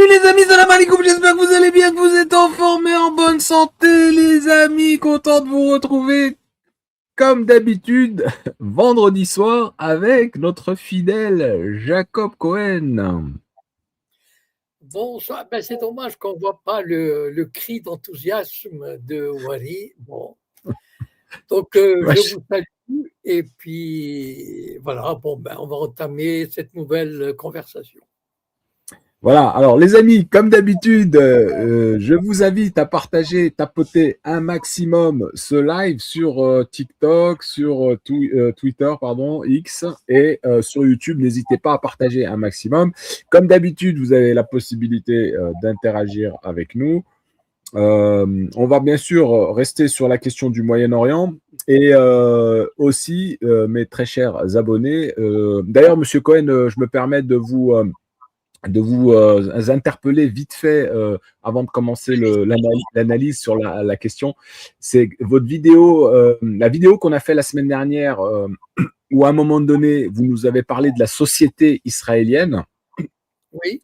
Salut les amis, salam alaikum, j'espère que vous allez bien, que vous êtes en forme et en bonne santé les amis, content de vous retrouver comme d'habitude vendredi soir avec notre fidèle Jacob Cohen. Bonsoir. Ben, c'est dommage qu'on ne voit pas le cri d'enthousiasme de Wari. Bon. Donc, je Wesh. vous salue. Et puis, voilà, bon, ben, on va entamer cette nouvelle conversation. Voilà, alors les amis, comme d'habitude, je vous invite à partager, tapoter un maximum ce live sur TikTok, sur Twitter, pardon, X, et sur YouTube. N'hésitez pas à partager un maximum. Comme d'habitude, vous avez la possibilité d'interagir avec nous. On va bien sûr rester sur la question du Moyen-Orient et aussi, mes très chers abonnés. D'ailleurs, Monsieur Cohen, je me permets de vous interpeller vite fait avant de commencer l'analyse sur la question. C'est votre vidéo, la vidéo qu'on a fait la semaine dernière, où à un moment donné, vous nous avez parlé de la société israélienne. Oui.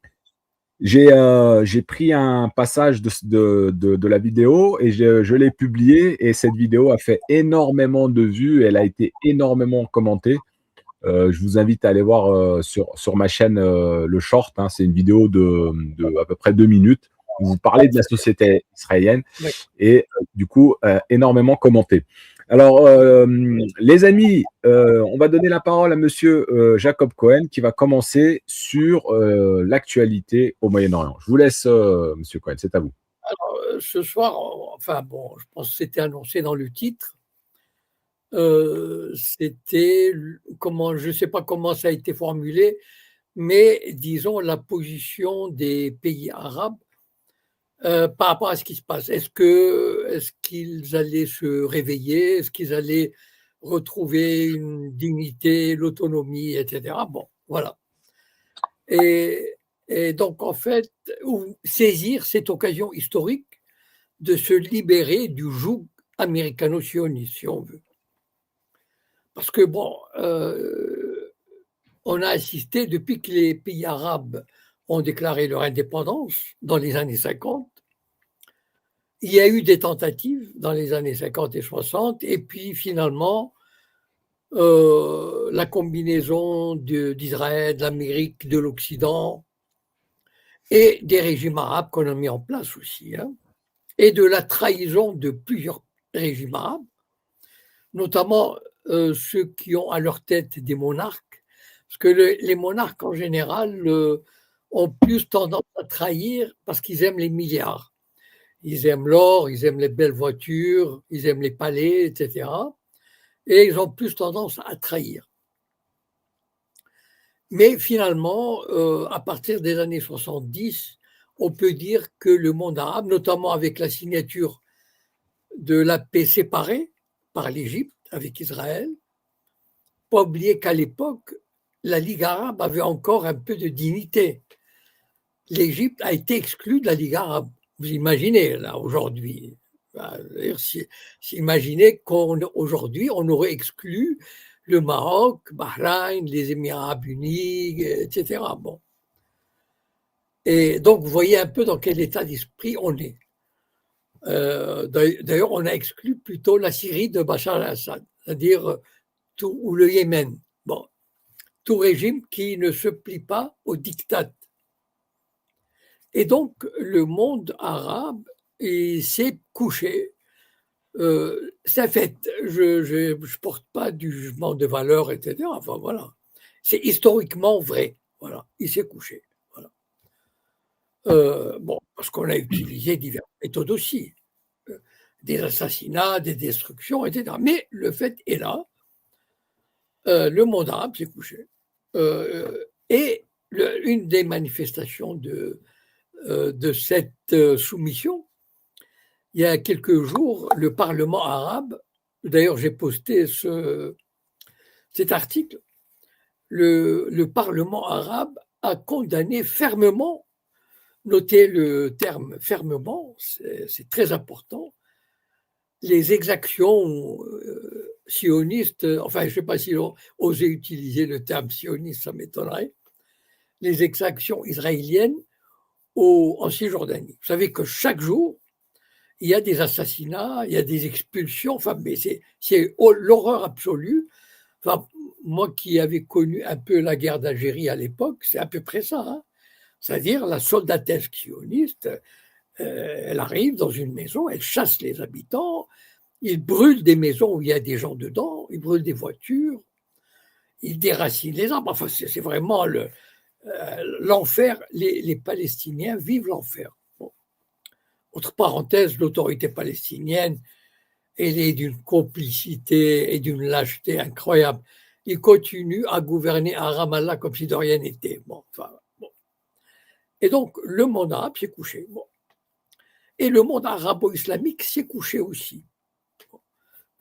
J'ai pris un passage de la vidéo et je l'ai publié et cette vidéo a fait énormément de vues, elle a été énormément commentée. Je vous invite à aller voir sur ma chaîne le short. Hein, c'est une vidéo de à peu près 2 minutes où vous parlez de la société israélienne Oui. et du coup énormément commenté. Alors les amis, on va donner la parole à Monsieur Jacob Cohen qui va commencer sur l'actualité au Moyen-Orient. Je vous laisse Monsieur Cohen, c'est à vous. Alors, ce soir, enfin, bon, je pense que c'était annoncé dans le titre. C'était, comment, je ne sais pas comment ça a été formulé, mais disons la position des pays arabes par rapport à ce qui se passe. Est-ce qu'ils allaient se réveiller? Est-ce qu'ils allaient retrouver une dignité, l'autonomie, etc. Bon, voilà. Et, et donc, en fait, saisir cette occasion historique de se libérer du joug américano-sioniste, si on veut. Parce que, bon, on a assisté, depuis que les pays arabes ont déclaré leur indépendance dans les années 50, il y a eu des tentatives dans les années 50 et 60, et puis finalement, la combinaison d'Israël, de l'Amérique, de l'Occident et des régimes arabes qu'on a mis en place aussi, hein, et de la trahison de plusieurs régimes arabes, notamment ceux qui ont à leur tête des monarques, parce que les monarques en général ont plus tendance à trahir parce qu'ils aiment les milliards. Ils aiment l'or, ils aiment les belles voitures, ils aiment les palais, etc. Et ils ont plus tendance à trahir. Mais finalement, à partir des années 70, on peut dire que le monde arabe, notamment avec la signature de la paix séparée par l'Égypte avec Israël, pas oublier qu'à l'époque, la Ligue arabe avait encore un peu de dignité. L'Égypte a été exclue de la Ligue arabe. Vous imaginez, là, aujourd'hui. Imaginez qu'aujourd'hui, on aurait exclu le Maroc, Bahreïn, les Émirats arabes unis, etc. Bon. Et donc, vous voyez un peu dans quel état d'esprit on est. D'ailleurs, on a exclu plutôt la Syrie de Bachar al-Assad, c'est-à-dire ou le Yémen. Bon, tout régime qui ne se plie pas au diktat. Et donc, le monde arabe s'est couché. C'est fait. Je ne porte pas du jugement de valeur, etc. Enfin, voilà. C'est historiquement vrai. Voilà. Il s'est couché. Voilà. Bon, parce qu'on a utilisé diverses méthodes aussi. Des assassinats, des destructions, etc. Mais le fait est là. Le monde arabe s'est couché. Et une des manifestations de cette soumission, il y a quelques jours, le Parlement arabe, d'ailleurs j'ai posté cet article, le Parlement arabe a condamné fermement, notez le terme fermement, c'est très important, les exactions sionistes, enfin je ne sais pas si on osait utiliser le terme sioniste, ça m'étonnerait, les exactions israéliennes en Cisjordanie. Vous savez que chaque jour, il y a des assassinats, il y a des expulsions, enfin, mais c'est l'horreur absolue. Enfin, moi qui avais connu un peu la guerre d'Algérie à l'époque, c'est à peu près ça. Hein. C'est-à-dire la soldatesque sioniste, elle arrive dans une maison, elle chasse les habitants, ils brûlent des maisons où il y a des gens dedans, ils brûlent des voitures, ils déracinent les arbres. Enfin, c'est vraiment l'enfer. Les Palestiniens vivent l'enfer. Bon. Entre parenthèses, l'autorité palestinienne, elle est d'une complicité et d'une lâcheté incroyable. Ils continuent à gouverner à Ramallah comme si de rien n'était. Bon, enfin, bon. Et donc, le monde arabe s'est couché. Bon. Et le monde arabo-islamique s'est couché aussi.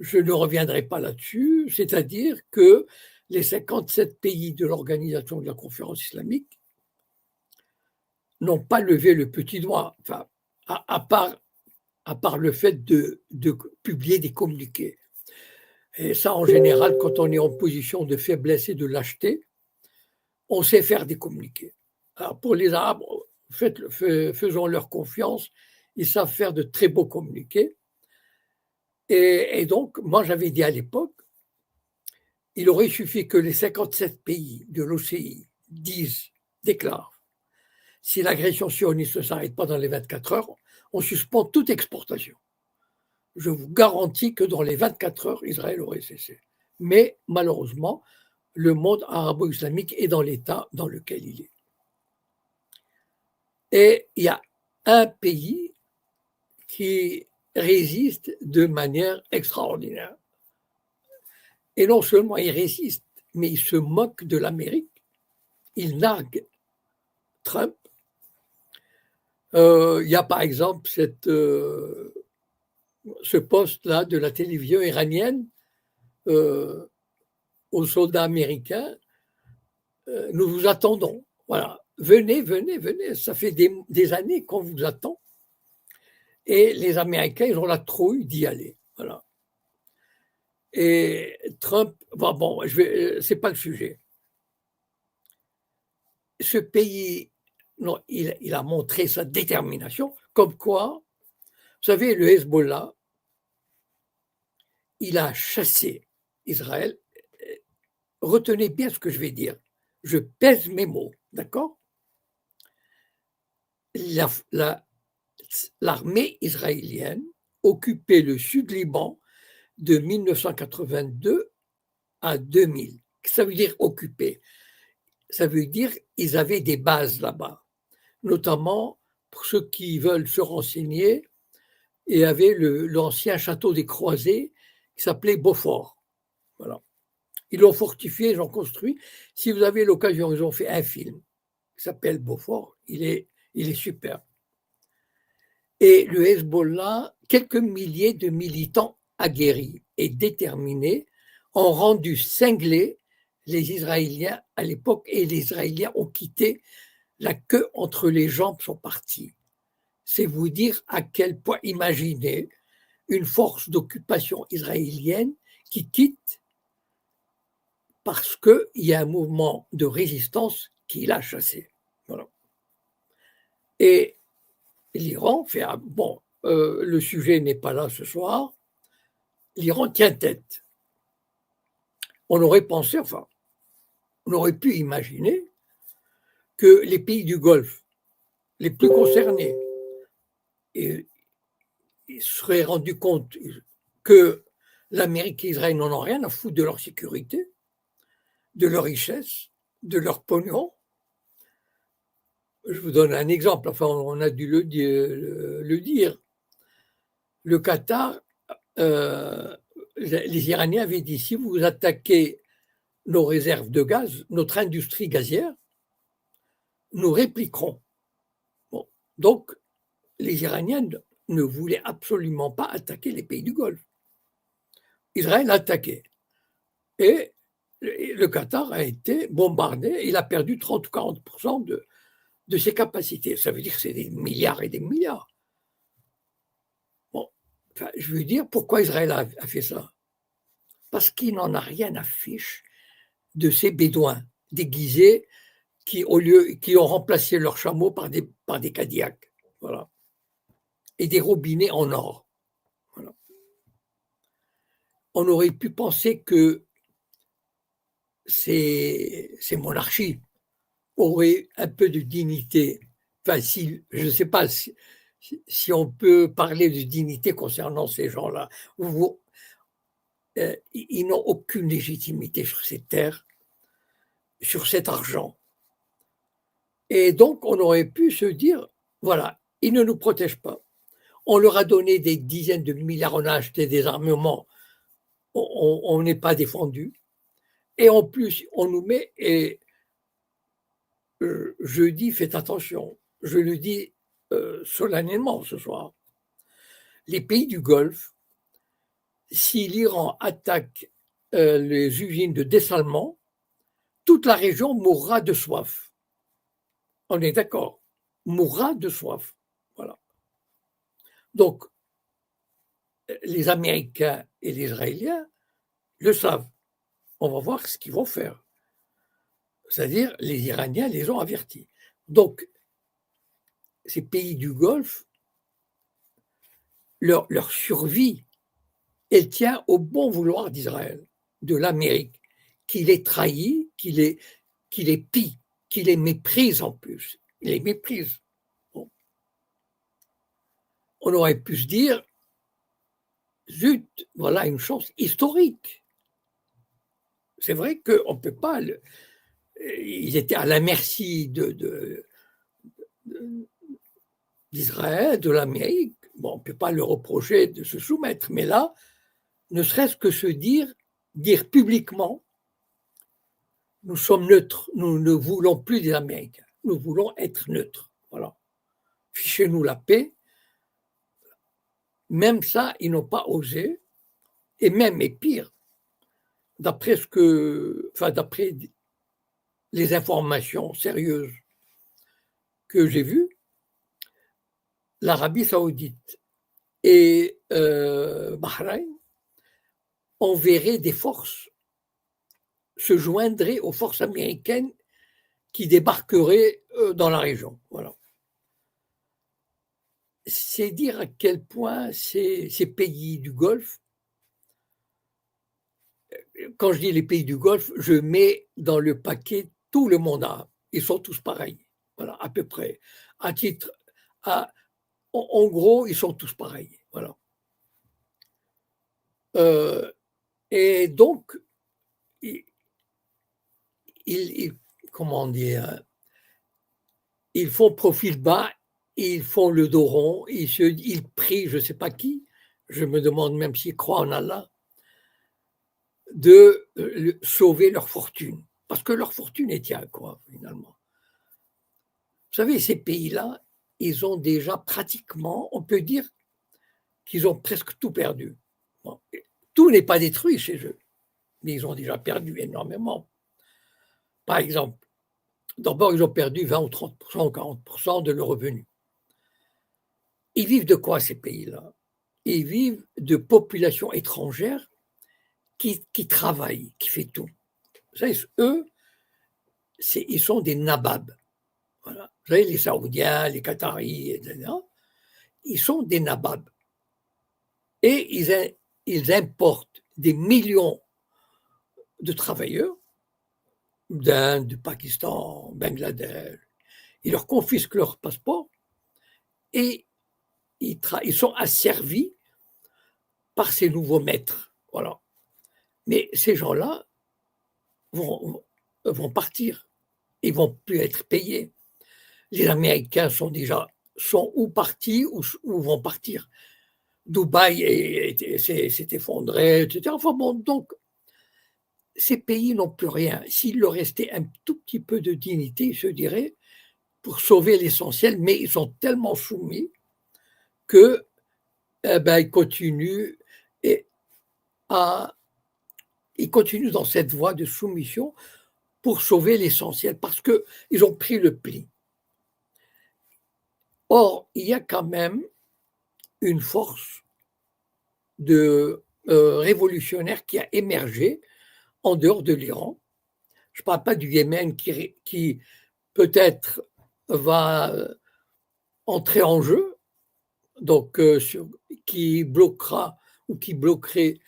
Je ne reviendrai pas là-dessus, c'est-à-dire que les 57 pays de l'organisation de la conférence islamique n'ont pas levé le petit doigt, enfin, à part le fait de publier des communiqués. Et ça, en général, quand on est en position de faiblesse et de lâcheté, on sait faire des communiqués. Alors pour les Arabes, faisons-leur confiance, ils savent faire de très beaux communiqués. Et donc, moi, j'avais dit à l'époque, il aurait suffi que les 57 pays de l'OCI déclarent, si l'agression sioniste ne s'arrête pas dans les 24 heures, on suspend toute exportation. Je vous garantis que dans les 24 heures, Israël aurait cessé. Mais malheureusement, le monde arabo-islamique est dans l'état dans lequel il est. Et il y a un pays qui résiste de manière extraordinaire. Et non seulement il résiste, mais il se moque de l'Amérique. Il nargue Trump. Il y a par exemple ce poste-là de la télévision iranienne aux soldats américains. Nous vous attendons. Voilà. Venez, venez, venez. Ça fait des années qu'on vous attend. Et les Américains, ils ont la trouille d'y aller. Voilà. Et Trump, bon, c'est pas le sujet. Ce pays, non, il a montré sa détermination, comme quoi, vous savez, le Hezbollah, il a chassé Israël. Retenez bien ce que je vais dire. Je pèse mes mots, d'accord? L'armée israélienne occupait le Sud-Liban de 1982 à 2000. Ça veut dire occuper. Ça veut dire qu'ils avaient des bases là-bas, notamment pour ceux qui veulent se renseigner. Il y avait l'ancien château des Croisés qui s'appelait Beaufort. Voilà. Ils l'ont fortifié, ils l'ont construit. Si vous avez l'occasion, ils ont fait un film qui s'appelle Beaufort. Il est super. Et le Hezbollah, quelques milliers de militants aguerris et déterminés ont rendu cinglés les Israéliens à l'époque, et les Israéliens ont quitté la queue entre les jambes, sont partis. C'est vous dire à quel point, imaginez une force d'occupation israélienne qui quitte parce qu'il y a un mouvement de résistance qui l'a chassé. Voilà. Et l'Iran fait bon, le sujet n'est pas là ce soir. L'Iran tient tête. On aurait pensé, enfin, on aurait pu imaginer que les pays du Golfe, les plus concernés, ils seraient rendus compte que l'Amérique et Israël n'en ont rien à foutre de leur sécurité, de leur richesse, de leur pognon. Je vous donne un exemple, enfin, on a dû le dire. Le Qatar, les Iraniens avaient dit, si vous attaquez nos réserves de gaz, notre industrie gazière, nous répliquerons. Bon. Donc, les Iraniens ne voulaient absolument pas attaquer les pays du Golfe. Israël a attaqué. Et le Qatar a été bombardé, il a perdu 30 ou 40% de ses capacités. Ça veut dire que c'est des milliards et des milliards. Bon, enfin, je veux dire, pourquoi Israël a fait ça? Parce qu'il n'en a rien à fiche de ces bédouins déguisés qui ont remplacé leurs chameaux par des Cadillacs, voilà, et des robinets en or. Voilà. On aurait pu penser que ces monarchies auraient un peu de dignité. Enfin, je ne sais pas si on peut parler de dignité concernant ces gens-là. Ils n'ont aucune légitimité sur ces terres, sur cet argent. Et donc, on aurait pu se dire, voilà, ils ne nous protègent pas. On leur a donné des dizaines de milliards, on a acheté des armements, on n'est pas défendu. Et en plus, on nous met, et je dis, faites attention, je le dis solennellement ce soir, les pays du Golfe, si l'Iran attaque les usines de dessalement, toute la région mourra de soif. On est d'accord, mourra de soif. Voilà. Donc, les Américains et les Israéliens le savent. On va voir ce qu'ils vont faire. C'est-à-dire, les Iraniens les ont avertis. Donc, ces pays du Golfe, leur survie, elle tient au bon vouloir d'Israël, de l'Amérique, qui les trahit, qui les pille, qui les méprise en plus. Il les méprise. Bon. On aurait pu se dire, zut, voilà une chance historique. C'est vrai qu'on ne peut pas. Ils étaient à la merci d'Israël, de l'Amérique. Bon, on ne peut pas leur reprocher de se soumettre, mais là, ne serait-ce que se dire publiquement, nous sommes neutres, nous ne voulons plus des Américains, nous voulons être neutres. Voilà. Fichez-nous la paix. Même ça, ils n'ont pas osé, et même, et pire, d'après les informations sérieuses que j'ai vues, l'Arabie saoudite et Bahreïn enverraient des forces, se joindraient aux forces américaines qui débarqueraient dans la région. Voilà. C'est dire à quel point ces pays du Golfe, quand je dis les pays du Golfe, je mets dans le paquet tout le monde arabe. Ils sont tous pareils, voilà, à peu près. En gros, ils sont tous pareils, voilà. Et donc, comment dire, ils font profil bas, ils font le dos rond, ils prient, je ne sais pas qui, je me demande même s'ils croient en Allah, de sauver leur fortune. Parce que leur fortune est tient, quoi, finalement. Vous savez, ces pays-là, ils ont déjà pratiquement, on peut dire qu'ils ont presque tout perdu. Bon, tout n'est pas détruit chez eux, mais ils ont déjà perdu énormément. Par exemple, d'abord, ils ont perdu 20 ou 30% ou 40% de leurs revenus. Ils vivent de quoi, ces pays-là? Ils vivent de populations étrangères qui travaillent, qui fait tout. Vous savez, eux, ils sont des nababs. Voilà. Vous savez, les Saoudiens, les Qataris, etc., ils sont des nababs. Et ils importent des millions de travailleurs d'Inde, du Pakistan, Bangladesh. Ils leur confisquent leur passeport et ils sont asservis par ces nouveaux maîtres. Voilà. Mais ces gens-là vont partir. Ils ne vont plus être payés. Les Américains sont ou partis ou vont partir. Dubaï s'est effondré, etc. Enfin bon, donc, ces pays n'ont plus rien. S'il leur restait un tout petit peu de dignité, je dirais, pour sauver l'essentiel, mais ils sont tellement soumis que ils continuent dans cette voie de soumission pour sauver l'essentiel, parce qu'ils ont pris le pli. Or, il y a quand même une force de révolutionnaire qui a émergé en dehors de l'Iran. Je ne parle pas du Yémen qui peut-être va entrer en jeu, donc qui bloquera ou qui bloquerait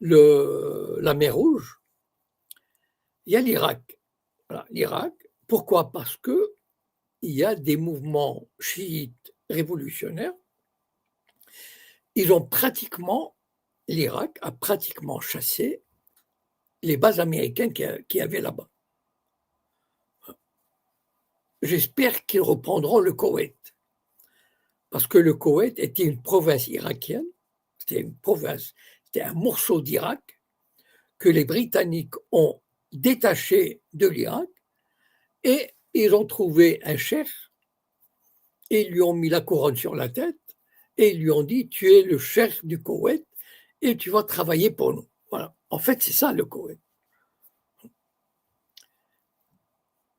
la mer Rouge. Il y a l'Irak. Voilà, l'Irak, pourquoi? Parce que il y a des mouvements chiites révolutionnaires. L'Irak a pratiquement chassé les bases américaines qu'il y avait là-bas. J'espère qu'ils reprendront le Koweït, parce que le Koweït était une province irakienne, c'était un morceau d'Irak que les Britanniques ont détaché de l'Irak, et ils ont trouvé un cheikh et ils lui ont mis la couronne sur la tête et ils lui ont dit: tu es le cheikh du Koweït et tu vas travailler pour nous. Voilà. En fait, c'est ça le Koweït.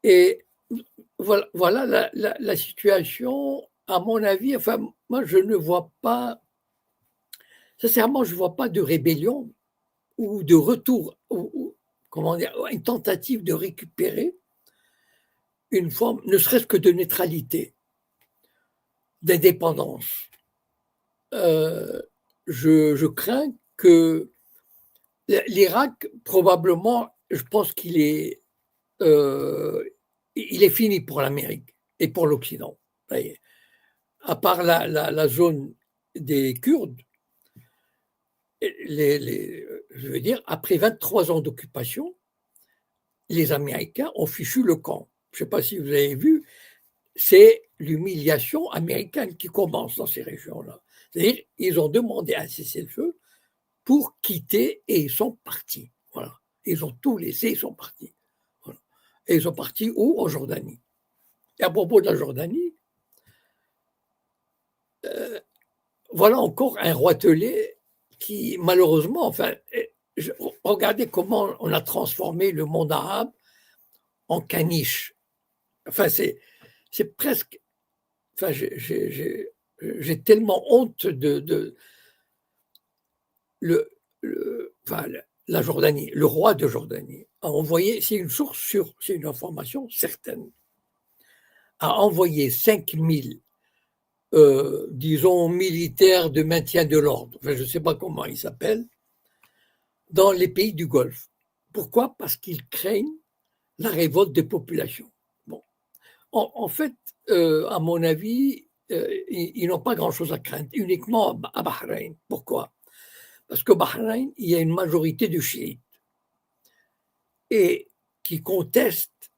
Et voilà la situation, à mon avis. Enfin, moi, je ne vois pas, sincèrement, je ne vois pas de rébellion ou de retour, ou comment dire, une tentative de récupérer une forme, ne serait-ce que de neutralité, d'indépendance. Je crains que l'Irak, probablement, je pense qu'il est, il est fini pour l'Amérique et pour l'Occident. À part la zone des Kurdes, je veux dire, après 23 ans d'occupation, les Américains ont fichu le camp. Je ne sais pas si vous avez vu, c'est l'humiliation américaine qui commence dans ces régions-là. C'est-à-dire, ils ont demandé un cessez-le-feu pour quitter et ils sont partis. Voilà. Ils ont tout laissé, ils sont partis. Voilà. Et ils sont partis où? En Jordanie. Et à propos de la Jordanie, voilà encore un roitelet qui, malheureusement, enfin, regardez comment on a transformé le monde arabe en caniche. Enfin, c'est presque. Enfin, j'ai tellement honte de la Jordanie. Le roi de Jordanie a envoyé, c'est une source sûre, c'est une information certaine, a envoyé 5000, disons, militaires de maintien de l'ordre, enfin, je ne sais pas comment ils s'appellent, dans les pays du Golfe. Pourquoi? Parce qu'ils craignent la révolte des populations. Bon. En fait, à mon avis, ils n'ont pas grand-chose à craindre, uniquement à Bahreïn. Pourquoi? Parce que Bahreïn, il y a une majorité de chiites et qui contestent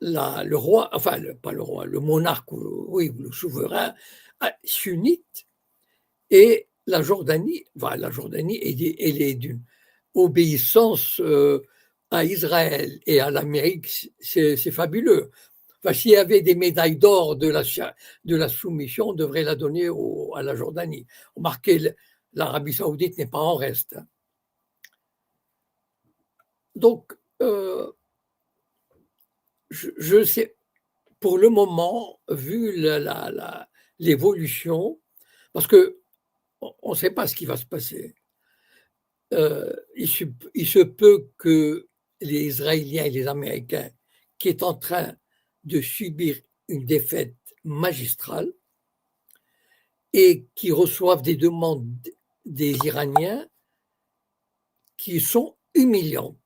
le roi, enfin, pas le roi, le monarque, oui, le souverain sunnite. Et la Jordanie, elle est d'une obéissance à Israël et à l'Amérique, c'est fabuleux. Enfin, s'il y avait des médailles d'or de la soumission, on devrait la donner à la Jordanie. Remarquez, l'Arabie Saoudite n'est pas en reste. Donc, je sais, pour le moment, vu l'évolution, parce que on ne sait pas ce qui va se passer. Il se peut que les Israéliens et les Américains, qui est en train de subir une défaite magistrale et qui reçoivent des demandes des Iraniens qui sont humiliantes.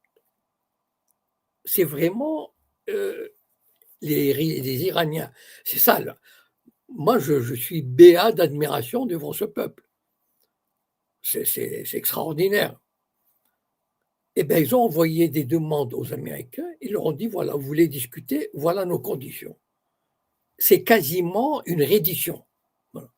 C'est vraiment les Iraniens. C'est ça, là. Moi, je suis béat d'admiration devant ce peuple. C'est extraordinaire. Eh bien, ils ont envoyé des demandes aux Américains, ils leur ont dit, voilà, vous voulez discuter, voilà nos conditions. C'est quasiment une reddition. Voilà.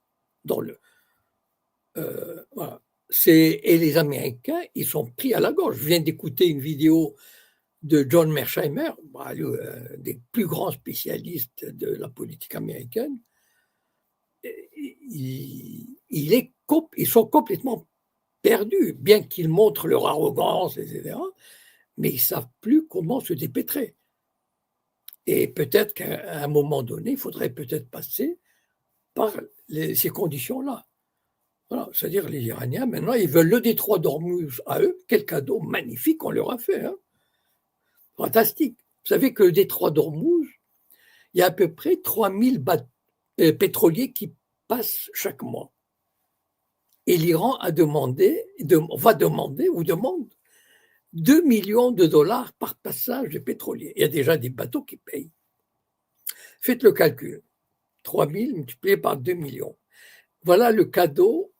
Voilà. Et les Américains, ils sont pris à la gorge. Je viens d'écouter une vidéo de John Mearsheimer, des plus grands spécialistes de la politique américaine. Ils sont complètement perdus, bien qu'ils montrent leur arrogance, etc., mais ils ne savent plus comment se dépêtrer. Et peut-être qu'à un moment donné, il faudrait peut-être passer par ces conditions-là. Voilà, c'est-à-dire les Iraniens, maintenant, ils veulent le détroit d'Ormuz à eux. Quel cadeau magnifique on leur a fait. Hein. Fantastique. Vous savez que le détroit d'Ormuz, il y a à peu près 3000 pétroliers qui passent chaque mois. Et l'Iran va demander ou demande 2 millions de dollars par passage de pétrolier. Il y a déjà des bateaux qui payent. Faites le calcul. 3000 multiplié par 2 millions. Voilà le cadeau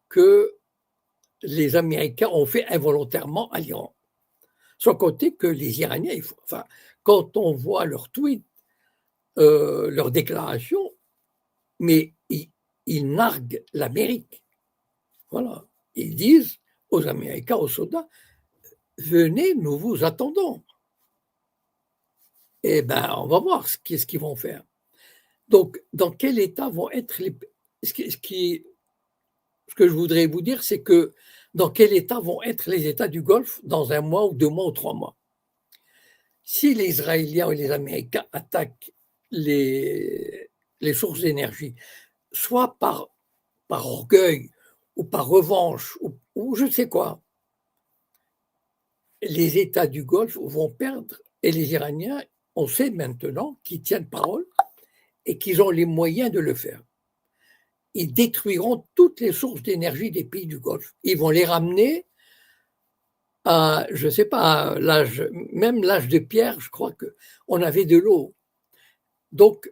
que les Américains ont fait involontairement à l'Iran. Sans compter que les Iraniens, quand on voit leurs tweets, leurs déclarations, mais ils narguent l'Amérique. Voilà. Ils disent aux Américains, aux soldats, venez, nous vous attendons. Eh bien, on va voir ce qu'ils vont faire. Donc, dans quel état vont être les... Ce que je voudrais vous dire, c'est que dans quel état vont être les États du Golfe dans 1 mois ou 2 mois ou 3 mois. Si les Israéliens et les Américains attaquent les sources d'énergie, soit par orgueil ou par revanche ou je ne sais quoi, les États du Golfe vont perdre et les Iraniens, on sait maintenant qu'ils tiennent parole et qu'ils ont les moyens de le faire. Ils détruiront toutes les sources d'énergie des pays du Golfe. Ils vont les ramener à, je ne sais pas, même l'âge de pierre, je crois qu'on avait de l'eau. Donc,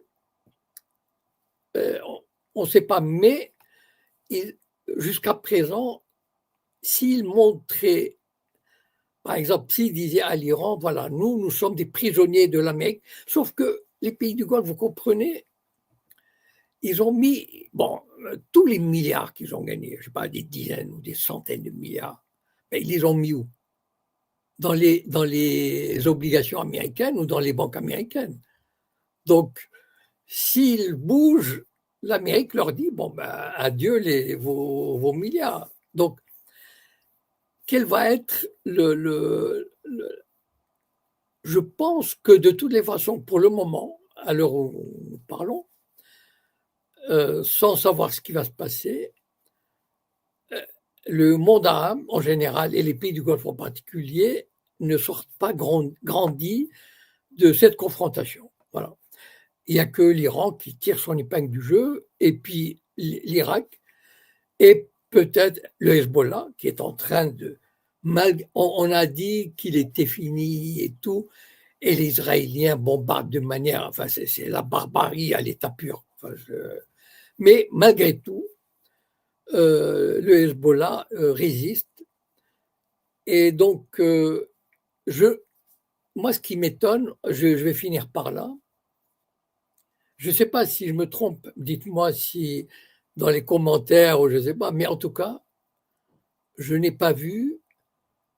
on ne sait pas, mais jusqu'à présent, s'ils montraient, par exemple, s'ils disaient à l'Iran, voilà, nous sommes des prisonniers de l'Amérique, sauf que les pays du Golfe, vous comprenez, ils ont mis, tous les milliards qu'ils ont gagnés, je ne sais pas, des dizaines ou des centaines de milliards, mais ils les ont mis où? Dans les obligations américaines ou dans les banques américaines. Donc, s'ils bougent, l'Amérique leur dit, adieu vos milliards. Donc, quel va être je pense que de toutes les façons, pour le moment, à l'heure où nous parlons, sans savoir ce qui va se passer, le monde arabe en général et les pays du Golfe en particulier ne sortent pas grandis de cette confrontation. Voilà. Il n'y a que l'Iran qui tire son épingle du jeu, et puis l'Irak, et peut-être le Hezbollah qui est en train de... On a dit qu'il était fini et tout, et les Israéliens bombardent de manière... Enfin, c'est la barbarie à l'état pur. Mais malgré tout, le Hezbollah résiste. Et donc, moi, ce qui m'étonne, je vais finir par là. Je ne sais pas si je me trompe, dites-moi si dans les commentaires ou je ne sais pas, mais en tout cas, je n'ai pas vu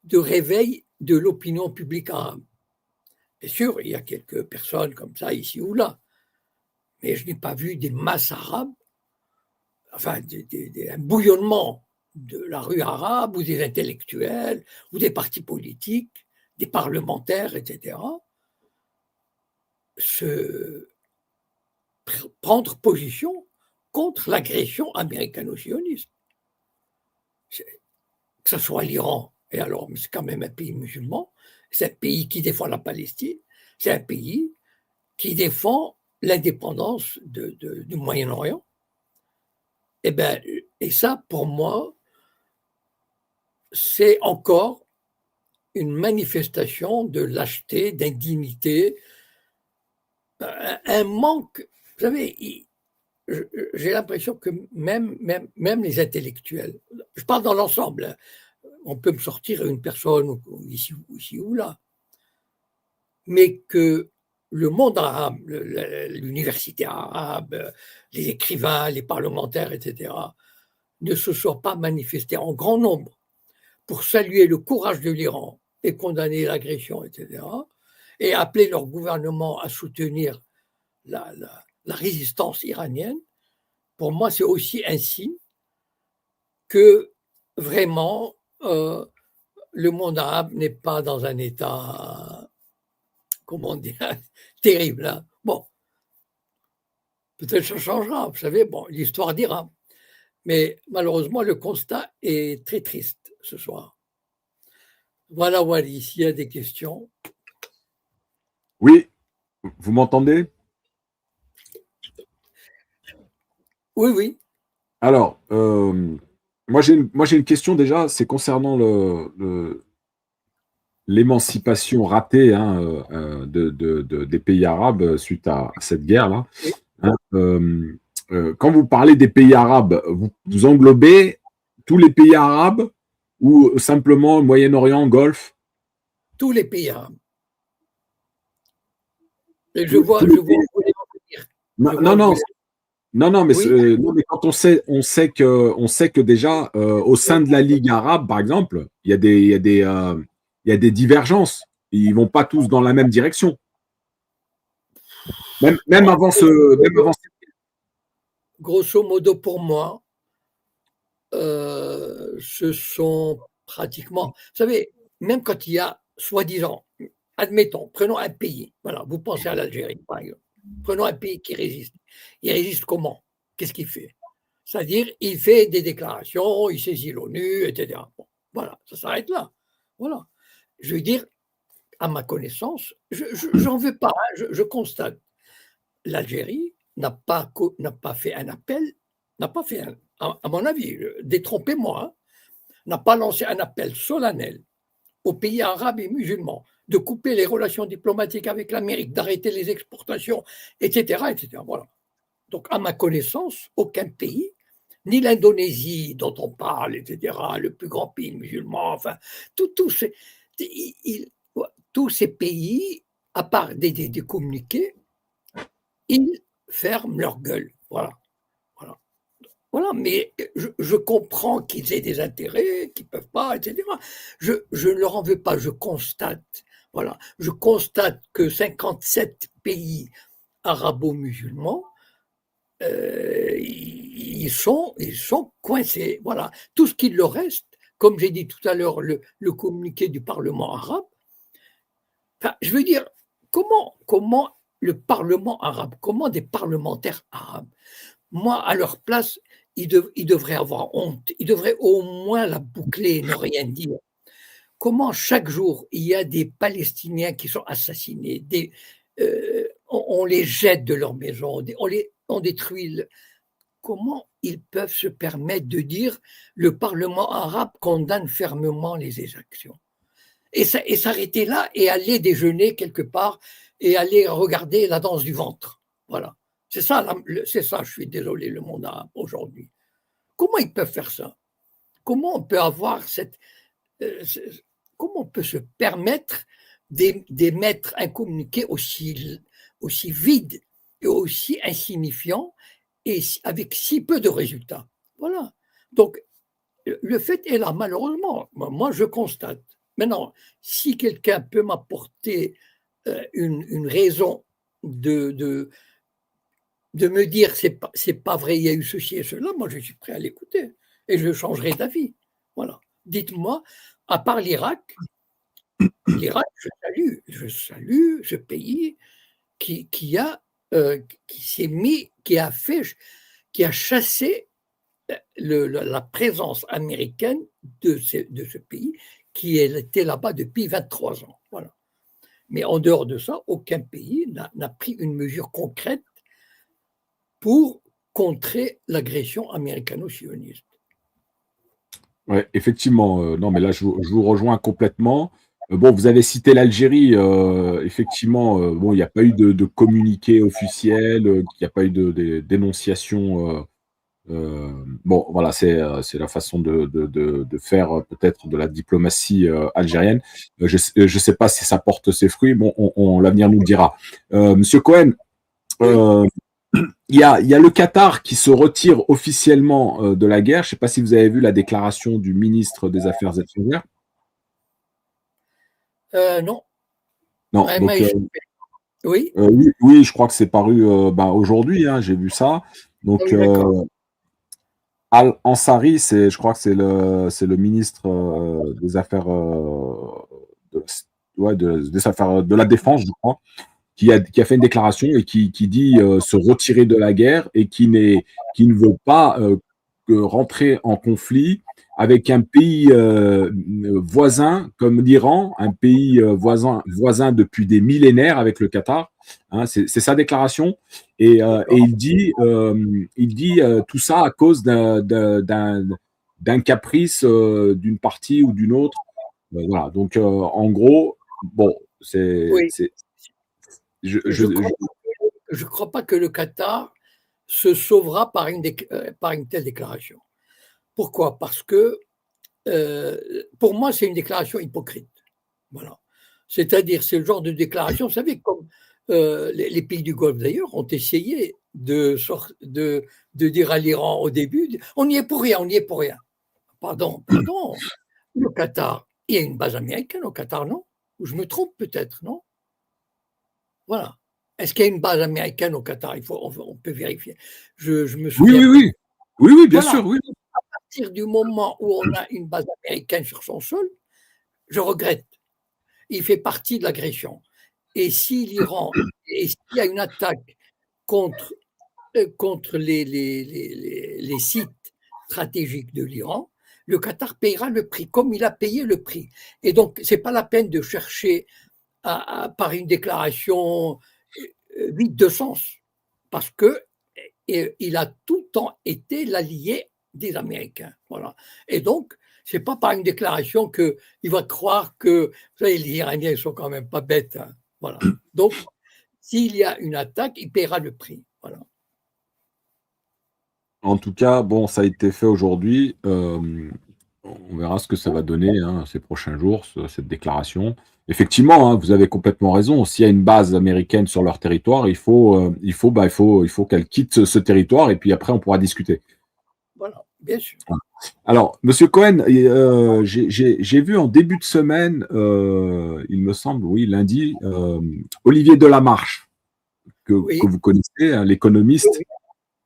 de réveil de l'opinion publique arabe. Bien sûr, il y a quelques personnes comme ça ici ou là, mais je n'ai pas vu des masses arabes, enfin un bouillonnement de la rue arabe ou des intellectuels ou des partis politiques, des parlementaires, etc., prendre position contre l'agression américano-sioniste. Que ce soit l'Iran, et alors c'est quand même un pays musulman, c'est un pays qui défend la Palestine, c'est un pays qui défend l'indépendance du Moyen-Orient. Et ça, pour moi, c'est encore une manifestation de lâcheté, d'indignité, un manque. Vous savez, j'ai l'impression que même les intellectuels, je parle dans l'ensemble, on peut me sortir une personne ici ou là, mais que le monde arabe, l'université arabe, les écrivains, les parlementaires, etc., ne se soient pas manifestés en grand nombre pour saluer le courage de l'Iran et condamner l'agression, etc., et appeler leur gouvernement à soutenir la résistance iranienne, pour moi, c'est aussi un signe que vraiment le monde arabe n'est pas dans un état, comment dire, terrible. Hein. Bon, peut-être ça changera, vous savez, l'histoire dira. Mais malheureusement, le constat est très triste ce soir. Voilà, Wally, s'il y a des questions. Oui, vous m'entendez? Oui, oui. Alors, moi j'ai une question déjà, c'est concernant l'émancipation ratée, hein, des pays arabes, suite à cette guerre-là, Oui. hein. Quand vous parlez des pays arabes, vous englobez tous les pays arabes ou simplement Moyen-Orient, Golfe? Tous les pays arabes. Et Tous je les vois pays? où vous voulez en venir. Non, Je vois non, où vous non, voulez. non, mais, Oui, non, mais quand on sait que déjà, au sein de la Ligue arabe, par exemple, il y a des divergences. Ils vont pas tous dans la même direction. Même bon, avant même avant. grosso modo pour moi, ce sont pratiquement, vous savez, même quand il y a soi-disant, admettons, prenons un pays, voilà, vous pensez à l'Algérie, par exemple. Prenons un pays qui résiste. Il résiste comment? Qu'est-ce qu'il fait? C'est-à-dire, il fait des déclarations, il saisit l'ONU, etc. Bon, voilà, ça s'arrête là. Voilà. Je veux dire, à ma connaissance, j'en veux pas, hein, je constate. L'Algérie n'a pas fait un appel, n'a pas fait un, à mon avis, détrompez-moi, hein, n'a pas lancé un appel solennel aux pays arabes et musulmans de couper les relations diplomatiques avec l'Amérique, d'arrêter les exportations, etc., etc. Voilà. Donc, à ma connaissance, aucun pays, ni l'Indonésie dont on parle, etc., le plus grand pays musulman, enfin, tous ces, tous ces pays, à part des communiqués, ils ferment leur gueule. Voilà. Voilà. Voilà, mais je comprends qu'ils aient des intérêts, qu'ils ne peuvent pas, etc. Je ne leur en veux pas, je constate. Voilà. Je constate que 57 pays arabo-musulmans, ils sont coincés. Voilà. Tout ce qu'il leur reste, comme j'ai dit tout à l'heure, le communiqué du Parlement arabe, enfin, je veux dire, comment le Parlement arabe, comment des parlementaires arabes, moi, à leur place, ils devraient avoir honte. Ils devraient au moins la boucler et ne rien dire. Comment chaque jour, il y a des Palestiniens qui sont assassinés, on les jette de leur maison, on détruit. Comment ils peuvent se permettre de dire le Parlement arabe condamne fermement les exactions et s'arrêter là et aller déjeuner quelque part et aller regarder la danse du ventre. Voilà. C'est ça, je suis désolé, le monde arabe aujourd'hui. Comment ils peuvent faire ça? Comment on peut avoir euh, comment on peut se permettre d'émettre un communiqué aussi vide et aussi insignifiant et avec si peu de résultats? Voilà. Donc, le fait est là, malheureusement. Moi, je constate. Maintenant, si quelqu'un peut m'apporter une raison de me dire c'est pas vrai, il y a eu ceci et cela, moi je suis prêt à l'écouter et je changerai d'avis. Voilà. Dites-moi, à part l'Irak, je salue ce pays qui a qui s'est mis, qui a chassé la présence américaine de ce pays qui était là-bas depuis 23 ans. Voilà. Mais en dehors de ça, aucun pays n'a pris une mesure concrète pour contrer l'agression américano-sioniste. Ouais, effectivement, non, mais là, je vous rejoins complètement. Bon, vous avez cité l'Algérie, effectivement, bon, il n'y a pas eu de communiqué officiel, il n'y a pas eu de dénonciation. Bon, voilà, c'est la façon de faire peut-être de la diplomatie algérienne. Je ne sais pas si ça porte ses fruits. Bon, l'avenir nous le dira. Monsieur Cohen, Oui, euh, il y a le Qatar qui se retire officiellement de la guerre. Je ne sais pas si vous avez vu la déclaration du ministre des Affaires étrangères. non, Non, donc oui, oui, oui, je crois que c'est paru bah, aujourd'hui. Hein, j'ai vu ça. ah Donc oui, d'accord. Al-Ansari, je crois que c'est le ministre des Affaires, de, ouais, des Affaires de la Défense, je crois, qui a fait une déclaration et qui dit se retirer de la guerre et qui ne veut pas rentrer en conflit avec un pays voisin comme l'Iran, un pays voisin depuis des millénaires avec le Qatar. Hein, c'est sa déclaration. Et il dit tout ça à cause d'un caprice d'une partie ou d'une autre. Voilà. Donc, en gros, bon, Oui, je, je je, ne je- crois pas que le Qatar se sauvera par une telle déclaration. Pourquoi? Parce que pour moi, c'est une déclaration hypocrite. Voilà. C'est-à-dire, c'est le genre de déclaration, vous savez, comme les pays du Golfe d'ailleurs ont essayé de dire à l'Iran au début, on n'y est pour rien, on n'y est pour rien. Pardon, pardon. Le Qatar, il y a une base américaine au Qatar, non? Ou je me trompe peut-être, non? Voilà. Est-ce qu'il y a une base américaine au Qatar? On peut vérifier. Je me oui, souviens oui, plus. oui. Oui, oui, bien Voilà. sûr, oui. À partir du moment où on a une base américaine sur son sol, je regrette. Il fait partie de l'agression. Et si l'Iran, et s'il y a une attaque contre, contre les sites stratégiques de l'Iran, le Qatar payera le prix, comme il a payé le prix. Et donc, ce n'est pas la peine de chercher par une déclaration vide de sens, parce que il a tout le temps été l'allié des Américains. Voilà. Et donc, c'est pas par une déclaration qu'il va croire que, vous savez, les Iraniens ne sont quand même pas bêtes. Hein. Voilà. Donc, s'il y a une attaque, il paiera le prix. Voilà. En tout cas, bon, ça a été fait aujourd'hui. On verra ce que ça va donner ces prochains jours, cette déclaration. Effectivement, hein, vous avez complètement raison. S'il y a une base américaine sur leur territoire, il faut qu'elle quitte ce territoire et puis après, on pourra discuter. Voilà, bien sûr. Alors, Monsieur Cohen, j'ai vu en début de semaine, il me semble, oui, lundi, Olivier Delamarche, que Oui, vous connaissez, hein, l'économiste, oui,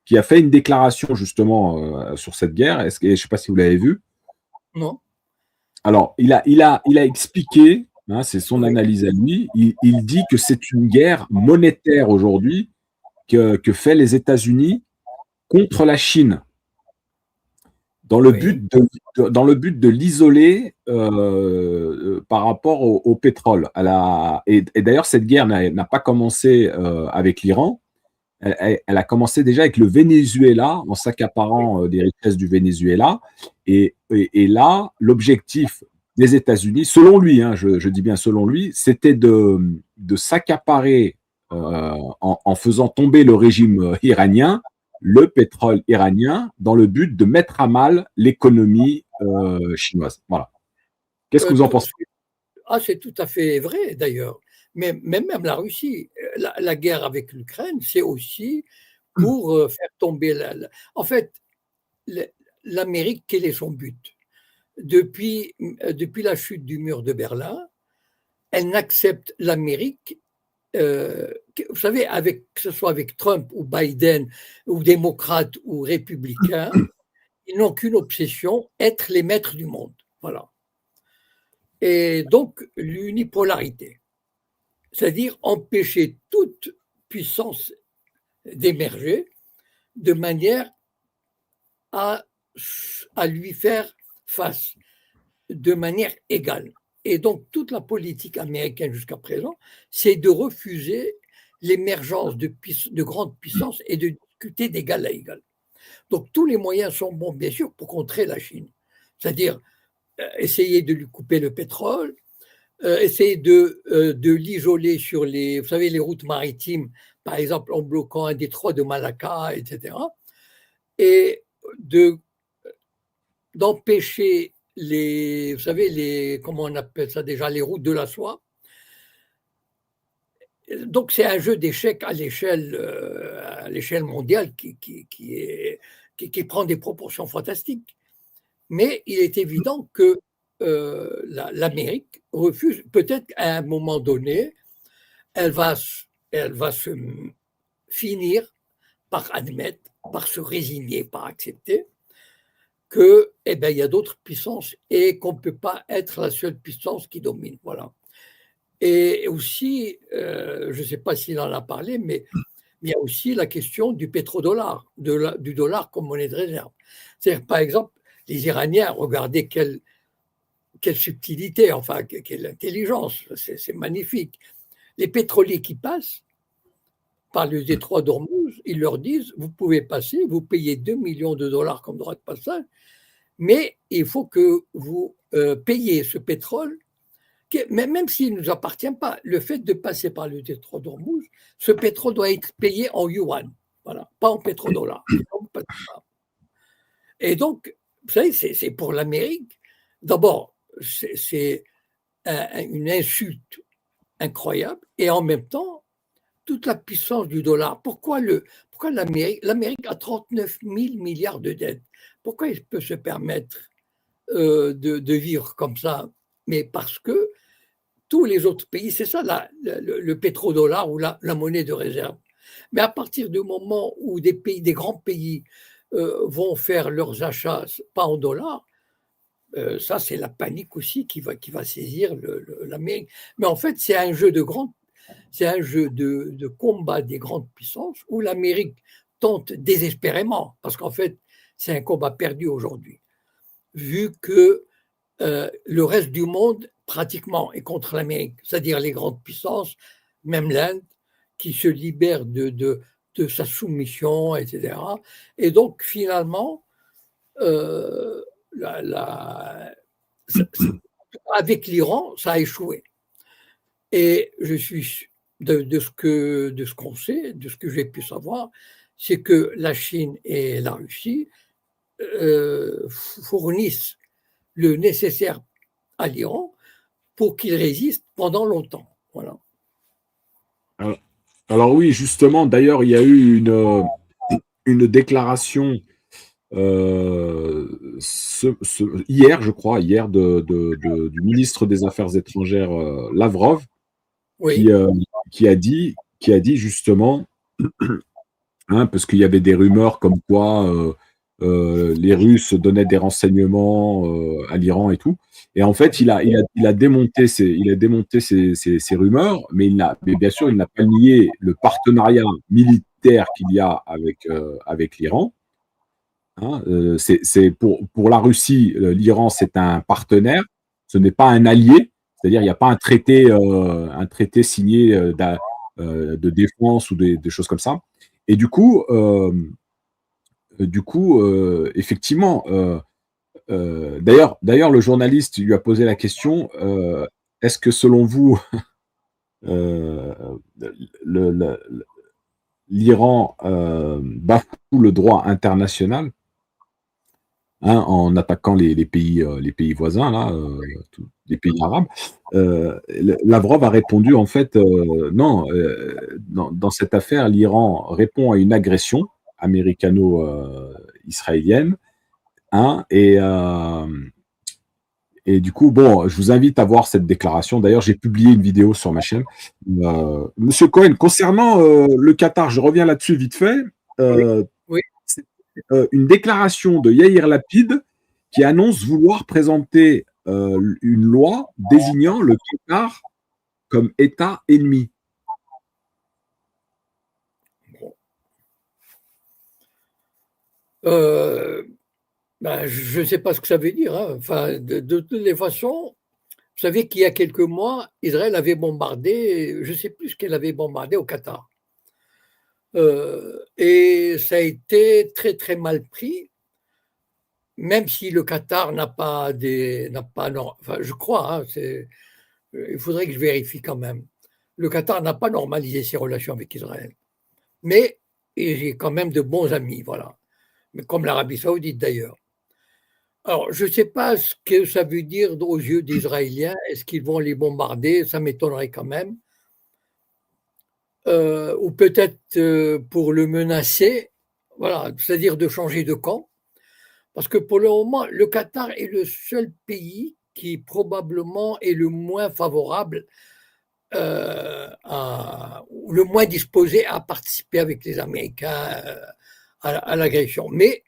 qui a fait une déclaration justement sur cette guerre. Je ne sais pas si vous l'avez vu. non, Alors, il a expliqué, hein, c'est son oui, analyse à lui, il dit que c'est une guerre monétaire aujourd'hui que fait les États-Unis contre la Chine, oui. dans le but de l'isoler par rapport au pétrole. Et d'ailleurs, cette guerre n'a pas commencé avec l'Iran, elle a commencé déjà avec le Venezuela, en s'accaparant des richesses du Venezuela. Et là, l'objectif des États-Unis, selon lui, hein, je dis bien selon lui, c'était de s'accaparer en faisant tomber le régime iranien, le pétrole iranien, dans le but de mettre à mal l'économie chinoise. Voilà. Qu'est-ce que Euh, vous en tout- pensez? c'est tout à fait vrai d'ailleurs. Mais même la Russie, la guerre avec l'Ukraine, c'est aussi pour faire tomber En fait, l'Amérique, quel est son but? Depuis la chute du mur de Berlin, elle n'accepte l'Amérique, vous savez, que ce soit avec Trump ou Biden, ou démocrates ou républicains, ils n'ont qu'une obsession, être les maîtres du monde. Voilà. Et donc, l'unipolarité, c'est-à-dire empêcher toute puissance d'émerger de manière à, à lui faire face de manière égale. Et donc, toute la politique américaine jusqu'à présent, c'est de refuser l'émergence de grandes puissances et de discuter d'égal à égal. Donc, tous les moyens sont bons, bien sûr, pour contrer la Chine. C'est-à-dire essayer de lui couper le pétrole, essayer de l'isoler sur vous savez, les routes maritimes, par exemple en bloquant un détroit de Malacca, etc. Et de d'empêcher vous savez, comment on appelle ça déjà, les routes de la soie. Donc c'est un jeu d'échecs à l'échelle mondiale qui prend des proportions fantastiques. Mais il est évident que l'Amérique refuse, peut-être à un moment donné, elle va, elle va se finir par admettre, par se résigner, par accepter que, eh ben, il y a d'autres puissances et qu'on ne peut pas être la seule puissance qui domine. Voilà. Et aussi, je ne sais pas s'il en a parlé, mais Mais il y a aussi la question du pétrodollar, du dollar comme monnaie de réserve. C'est-à-dire, par exemple, les Iraniens, regardez quelle subtilité, enfin, quelle intelligence, c'est magnifique. Les pétroliers qui passent par le détroit d'Ormuz, ils leur disent, vous pouvez passer, vous payez 2 millions de dollars comme droit de passage, mais il faut que vous payiez ce pétrole, même s'il ne nous appartient pas. Le fait de passer par le détroit d'Ormuz, ce pétrole doit être payé en yuan, voilà, pas en pétrodollars. Et donc, vous savez, c'est pour l'Amérique. D'abord, c'est une insulte incroyable, et en même temps, toute la puissance du dollar. Pourquoi l'Amérique a 39 000 milliards de dettes? Pourquoi il peut se permettre de vivre comme ça? Mais parce que tous les autres pays, c'est ça le pétrodollar ou la monnaie de réserve. Mais à partir du moment où des grands pays vont faire leurs achats pas en dollars, ça c'est la panique aussi qui va saisir l'Amérique. Mais en fait, c'est un jeu de combat des grandes puissances où l'Amérique tente désespérément, parce qu'en fait, c'est un combat perdu aujourd'hui, vu que le reste du monde, pratiquement, est contre l'Amérique, c'est-à-dire les grandes puissances, même l'Inde, qui se libère de sa soumission, etc. Et donc, finalement, euh, avec l'Iran, ça a échoué. Et je suis de ce qu'on sait, de ce que j'ai pu savoir, c'est que la Chine et la Russie fournissent le nécessaire à l'Iran pour qu'il résiste pendant longtemps. Voilà. Alors oui, justement, d'ailleurs, il y a eu une déclaration hier, je crois, du ministre des Affaires étrangères Lavrov, Oui. qui a dit justement, hein, parce qu'il y avait des rumeurs comme quoi les Russes donnaient des renseignements à l'Iran et tout. Et en fait, il a démonté ces rumeurs, mais bien sûr, il n'a pas nié le partenariat militaire qu'il y a avec l'Iran. Hein, c'est pour la Russie, l'Iran, c'est un partenaire, ce n'est pas un allié, c'est-à-dire il n'y a pas un traité signé de défense ou des choses comme ça. Et effectivement, d'ailleurs, le journaliste lui a posé la question, est-ce que selon vous, euh, l'Iran bafoue le droit international, hein, en attaquant les pays voisins, là, les pays arabes. Lavrov a répondu, en fait, non, dans cette affaire, l'Iran répond à une agression américano-israélienne, hein, et du coup, bon, je vous invite à voir cette déclaration. D'ailleurs, j'ai publié une vidéo sur ma chaîne. Monsieur Cohen, concernant le Qatar, je reviens là-dessus vite fait. Oui. C'est une déclaration de Yair Lapid qui annonce vouloir présenter une loi désignant le Qatar comme État ennemi. Je ne sais pas ce que ça veut dire. Hein. Enfin, de toutes les façons, vous savez qu'il y a quelques mois, Israël avait bombardé, je ne sais plus ce qu'elle avait bombardé au Qatar. Et ça a été très très mal pris, même si le Qatar n'a pas enfin, je crois, hein, il faudrait que je vérifie quand même. Le Qatar n'a pas normalisé ses relations avec Israël, mais j'ai quand même de bons amis, voilà, mais comme l'Arabie Saoudite d'ailleurs. Alors, je ne sais pas ce que ça veut dire aux yeux des Israéliens. Est-ce qu'ils vont les bombarder? Ça m'étonnerait quand même. Ou peut-être pour le menacer, voilà, c'est-à-dire de changer de camp. Parce que pour le moment, le Qatar est le seul pays qui probablement est le moins favorable, ou le moins disposé à participer avec les Américains à l'agression. Mais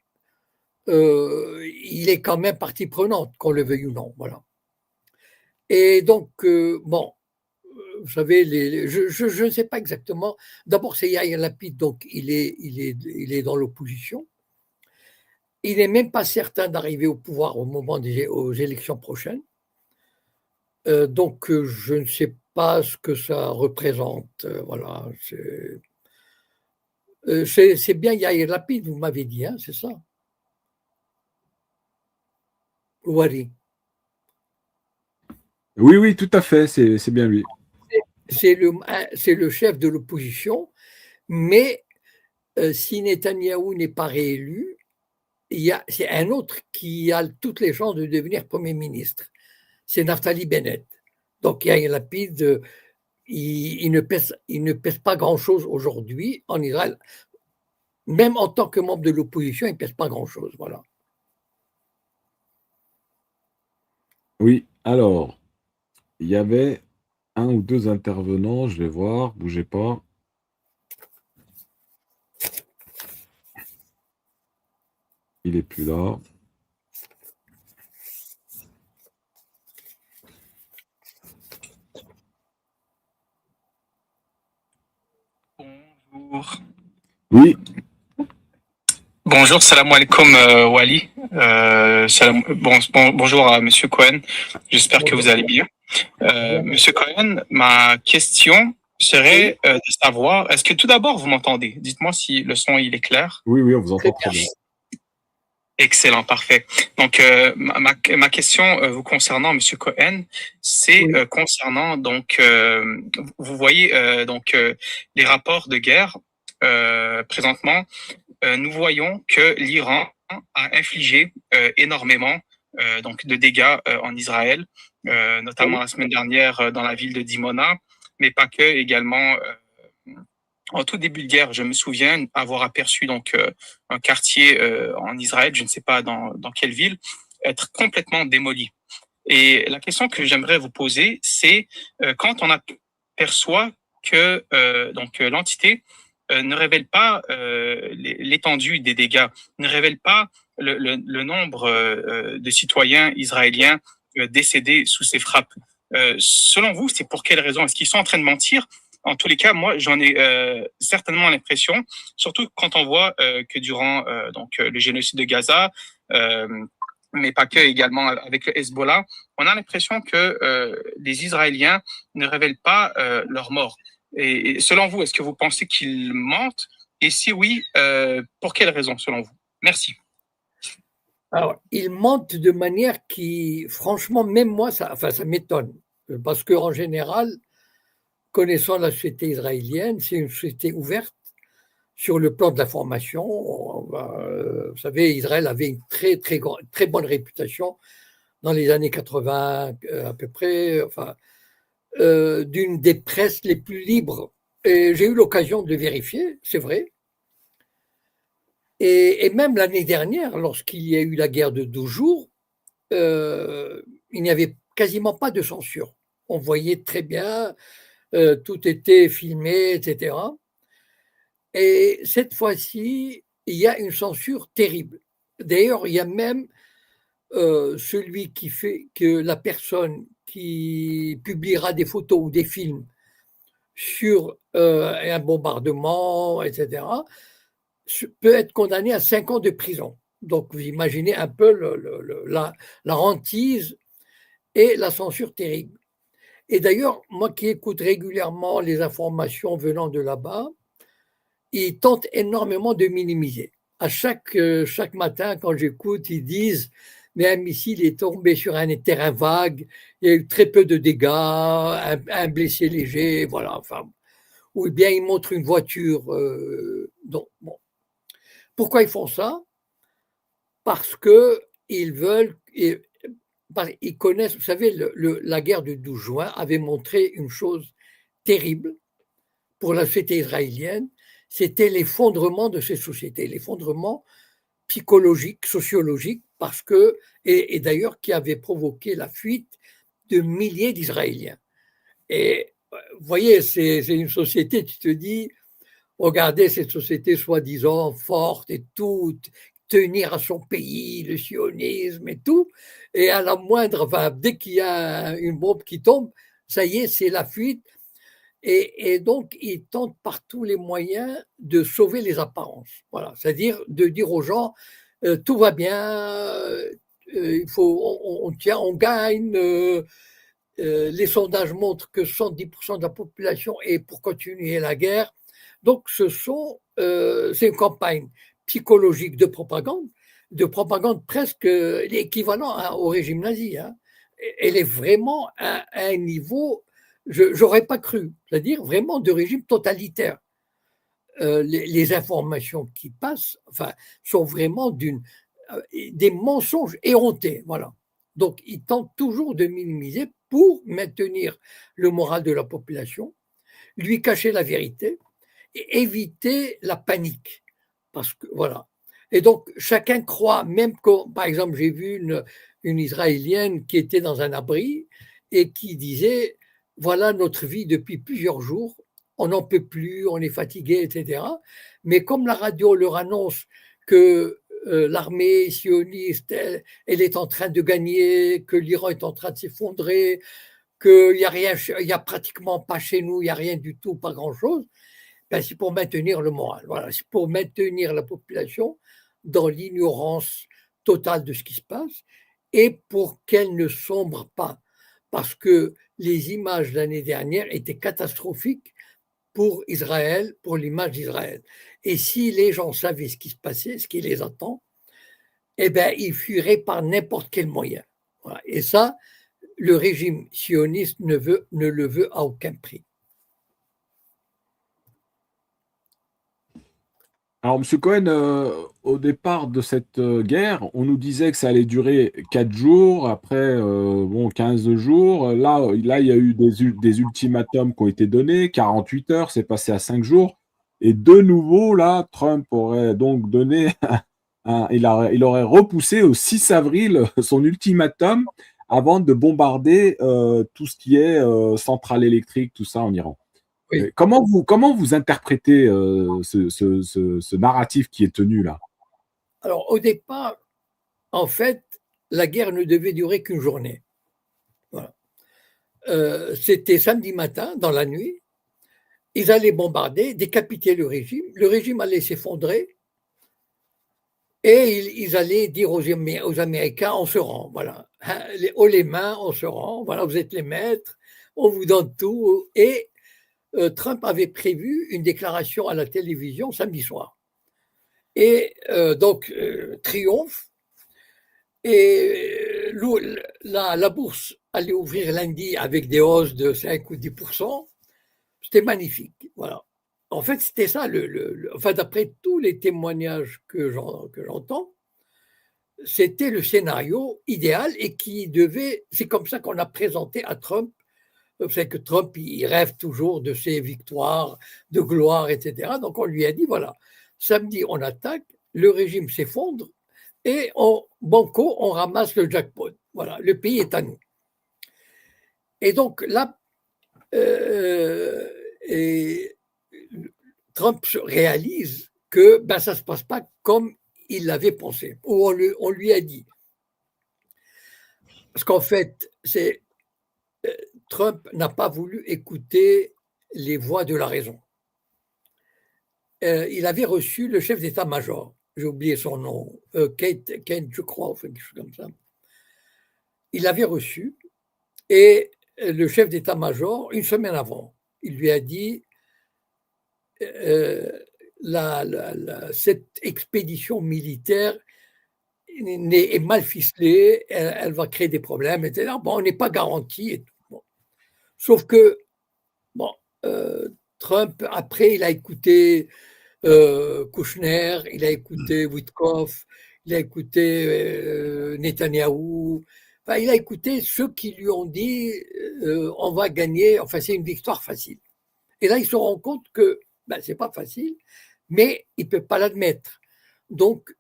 il est quand même partie prenante, qu'on le veuille ou non. Voilà. Et donc, bon, vous savez, je ne sais pas exactement. D'abord, c'est Yair Lapid, donc il est dans l'opposition. Il n'est même pas certain d'arriver au pouvoir au moment aux élections prochaines. Donc, je ne sais pas ce que ça représente. Voilà. C'est bien Yair Lapid, vous m'avez dit, hein, c'est ça? Ouari. Oui, oui, tout à fait, c'est bien lui. C'est le chef de l'opposition, mais si Netanyahou n'est pas réélu, c'est un autre qui a toutes les chances de devenir Premier ministre. C'est Naftali Bennett. Donc Yair Lapid, il ne pèse pas grand-chose aujourd'hui en Israël. Même en tant que membre de l'opposition, il ne pèse pas grand-chose. Voilà. Oui, alors, il y avait un ou deux intervenants, je vais voir, bougez pas. Il est plus là. Bonjour. Oui, Bonjour, salam alaikum Wali. Bonjour à Monsieur Cohen. J'espère que vous allez bien. Monsieur Cohen, ma question serait de savoir, est-ce que tout d'abord vous m'entendez? Dites-moi si le son il est clair. oui, oui, on vous entend très bien. Excellent, parfait. Donc ma question vous concernant, Monsieur Cohen, c'est concernant donc vous voyez les rapports de guerre présentement. Nous voyons que l'Iran a infligé énormément donc de dégâts en Israël, notamment la semaine dernière dans la ville de Dimona, mais pas que, également en tout début de guerre. Je me souviens avoir aperçu donc un quartier en Israël, je ne sais pas dans quelle ville, être complètement démoli. Et la question que j'aimerais vous poser, c'est quand on aperçoit que l'entité ne révèle pas l'étendue des dégâts, ne révèle pas le nombre de citoyens israéliens décédés sous ces frappes. Selon vous, c'est pour quelle raison? Est-ce qu'ils sont en train de mentir? En tous les cas, moi, j'en ai certainement l'impression, surtout quand on voit que durant le génocide de Gaza, mais pas que, également avec le Hezbollah, on a l'impression que les Israéliens ne révèlent pas leur mort. Et selon vous, est-ce que vous pensez qu'ils mentent? Et si oui, pour quelle raison, selon vous? Merci. Alors, ils mentent de manière qui, franchement, même moi, ça m'étonne. Parce qu'en général, connaissant la société israélienne, c'est une société ouverte sur le plan de la formation. Vous savez, Israël avait une très bonne réputation dans les années 80 à peu près, d'une des presses les plus libres. Et j'ai eu l'occasion de vérifier, c'est vrai. Et même l'année dernière, lorsqu'il y a eu la guerre de 12 jours, il n'y avait quasiment pas de censure. On voyait très bien, tout était filmé, etc. Et cette fois-ci, il y a une censure terrible. D'ailleurs, il y a même celui qui fait que la personne qui publiera des photos ou des films sur un bombardement, etc., peut être condamné à 5 ans de prison. Donc, vous imaginez un peu la hantise et la censure terrible. Et d'ailleurs, moi qui écoute régulièrement les informations venant de là-bas, ils tentent énormément de minimiser. À chaque matin, quand j'écoute, ils disent mais un missile est tombé sur un terrain vague, il y a eu très peu de dégâts, un blessé léger, voilà. Enfin, ou bien ils montrent une voiture. Donc, bon. Pourquoi ils font ça? Parce qu'ils veulent, ils connaissent, vous savez, la guerre du 12 juin avait montré une chose terrible pour la société israélienne, c'était l'effondrement de ces sociétés, l'effondrement psychologique, sociologique, parce que, et d'ailleurs qui avait provoqué la fuite de milliers d'Israéliens. Et vous voyez, c'est une société, tu te dis, regardez cette société soi-disant forte et tout, tenir à son pays, le sionisme et tout, et à la moindre, enfin, dès qu'il y a une bombe qui tombe, ça y est, c'est la fuite. Et donc, ils tentent par tous les moyens de sauver les apparences. Voilà, c'est-à-dire de dire aux gens, tout va bien, il faut, on tient, on gagne. Les sondages montrent que 70% de la population est pour continuer la guerre. Donc, c'est une campagne psychologique de propagande presque l'équivalent au régime nazi. Hein. Elle est vraiment à un niveau, je n'aurais pas cru, c'est-à-dire vraiment de régime totalitaire. Les informations qui passent, enfin, sont vraiment des mensonges éhontés, voilà. Donc, ils tentent toujours de minimiser pour maintenir le moral de la population, lui cacher la vérité et éviter la panique. Parce que, voilà. Et donc, chacun croit, même quand, par exemple, j'ai vu une Israélienne qui était dans un abri et qui disait, voilà notre vie depuis plusieurs jours, on n'en peut plus, on est fatigué, etc. Mais comme la radio leur annonce que l'armée sioniste, elle est en train de gagner, que l'Iran est en train de s'effondrer, qu'il n'y a rien, il n'y a pratiquement pas chez nous, il n'y a rien du tout, pas grand-chose, ben c'est pour maintenir le moral. Voilà, c'est pour maintenir la population dans l'ignorance totale de ce qui se passe et pour qu'elle ne sombre pas. Parce que les images de l'année dernière étaient catastrophiques pour Israël, pour l'image d'Israël. Et si les gens savaient ce qui se passait, ce qui les attend, eh bien, ils fuiraient par n'importe quel moyen. Voilà. Et ça, le régime sioniste ne le veut à aucun prix. Alors, Monsieur Cohen, au départ de cette guerre, on nous disait que ça allait durer 4 jours, après, bon, 15 jours. Là, il y a eu des ultimatums qui ont été donnés, 48 heures, c'est passé à 5 jours. Et de nouveau, là, Trump aurait donc donné, il aurait repoussé au 6 avril son ultimatum avant de bombarder tout ce qui est centrale électrique, tout ça en Iran. Oui. Comment vous interprétez ce narratif qui est tenu là? Alors, au départ, en fait, la guerre ne devait durer qu'une journée. Voilà. C'était samedi matin, dans la nuit. Ils allaient bombarder, décapiter le régime. Le régime allait s'effondrer. Et ils allaient dire aux Américains, on se rend, voilà. Hein, haut les mains, on se rend, voilà, vous êtes les maîtres, on vous donne tout. Et Trump avait prévu une déclaration à la télévision samedi soir. Et donc, triomphe. Et la bourse allait ouvrir lundi avec des hausses de 5 ou 10%. C'était magnifique. Voilà. En fait, c'était ça, enfin, d'après tous les témoignages que j'entends, c'était le scénario idéal et c'est comme ça qu'on a présenté à Trump. Vous savez que Trump, il rêve toujours de ses victoires, de gloire, etc. Donc on lui a dit, voilà, samedi, on attaque, le régime s'effondre et banco, on ramasse le jackpot. Voilà, le pays est à nous. Et donc là, et Trump réalise que ça ne se passe pas comme il l'avait pensé, ou on lui a dit. Parce qu'en fait, Trump n'a pas voulu écouter les voix de la raison. Il avait reçu le chef d'état-major, j'ai oublié son nom, Kate, je crois, enfin, quelque chose comme ça. Il l'avait reçu et le chef d'état-major, une semaine avant, il lui a dit cette expédition militaire est mal ficelée, elle va créer des problèmes, etc. Bon, on n'est pas garanti. Et tout. Bon. Sauf que Trump, après, il a écouté Kouchner, il a écouté Witkoff, il a écouté Netanyahou. Enfin, il a écouté ceux qui lui ont dit on va gagner, enfin, c'est une victoire facile. Et là, il se rend compte que c'est pas facile, mais il ne peut pas l'admettre. Donc,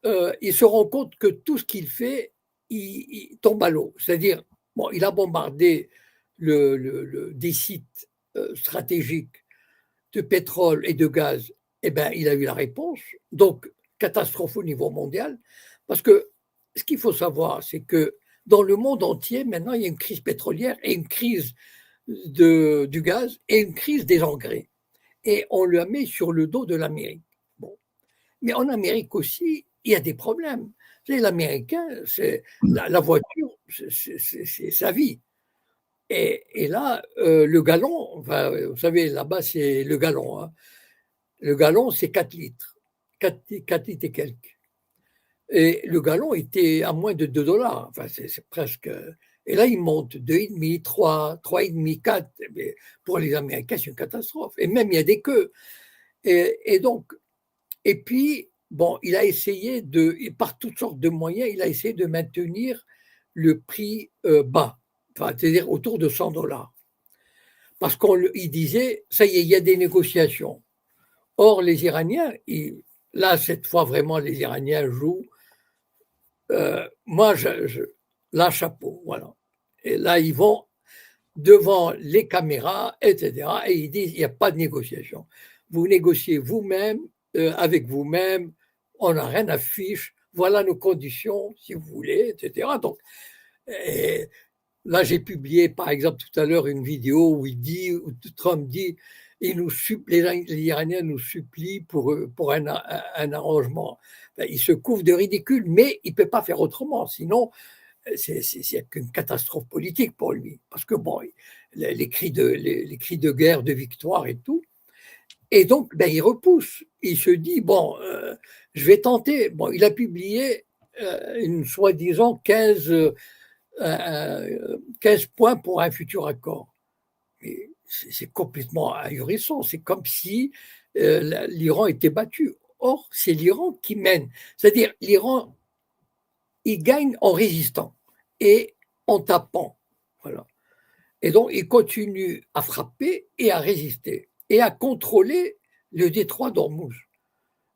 il se rend compte que tout ce qu'il fait, il tombe à l'eau. C'est-à-dire, il a bombardé des sites stratégiques de pétrole et de gaz. Eh bien, il a eu la réponse. Donc, catastrophe au niveau mondial. Parce que ce qu'il faut savoir, c'est que dans le monde entier, maintenant, il y a une crise pétrolière et une crise du gaz et une crise des engrais. Et on le met sur le dos de l'Amérique. Bon. Mais en Amérique aussi, il y a des problèmes. Vous savez, l'Américain, la voiture, c'est sa vie. Et là, le gallon, enfin, vous savez, là-bas, c'est le gallon. Hein. Le gallon, c'est 4 litres. 4 litres et quelques. Et le gallon était à moins de 2 $. Enfin, c'est presque. Et là, il monte 2,5, 3, 3,5, 4. Mais pour les Américains, c'est une catastrophe. Et même, il y a des queues. Et donc, et puis, bon, il a essayé par toutes sortes de moyens, il a essayé de maintenir le prix bas, enfin, c'est-à-dire autour de 100 $. Parce qu'il disait, ça y est, il y a des négociations. Or, les Iraniens, là, cette fois, vraiment, les Iraniens jouent. Moi, là, chapeau, voilà. Et là, ils vont devant les caméras, etc. Et ils disent, il n'y a pas de négociation. Vous négociez vous-même, avec vous-même, on n'a rien à fiche, voilà nos conditions, si vous voulez, etc. Donc, là, j'ai publié, par exemple, tout à l'heure, une vidéo où Trump dit, les Iraniens nous supplient pour un arrangement. Il se couvre de ridicule, mais il ne peut pas faire autrement, sinon c'est qu'une catastrophe politique pour lui. Parce que, bon, les cris de guerre, de victoire et tout. Et donc, il repousse. Il se dit, bon, je vais tenter. Bon, il a publié une soi-disant 15 points pour un futur accord. Mais c'est complètement ahurissant. C'est comme si l'Iran était battu. Or, c'est l'Iran qui mène. C'est-à-dire, l'Iran, il gagne en résistant et en tapant. Voilà. Et donc, il continue à frapper et à résister et à contrôler le détroit d'Ormuz.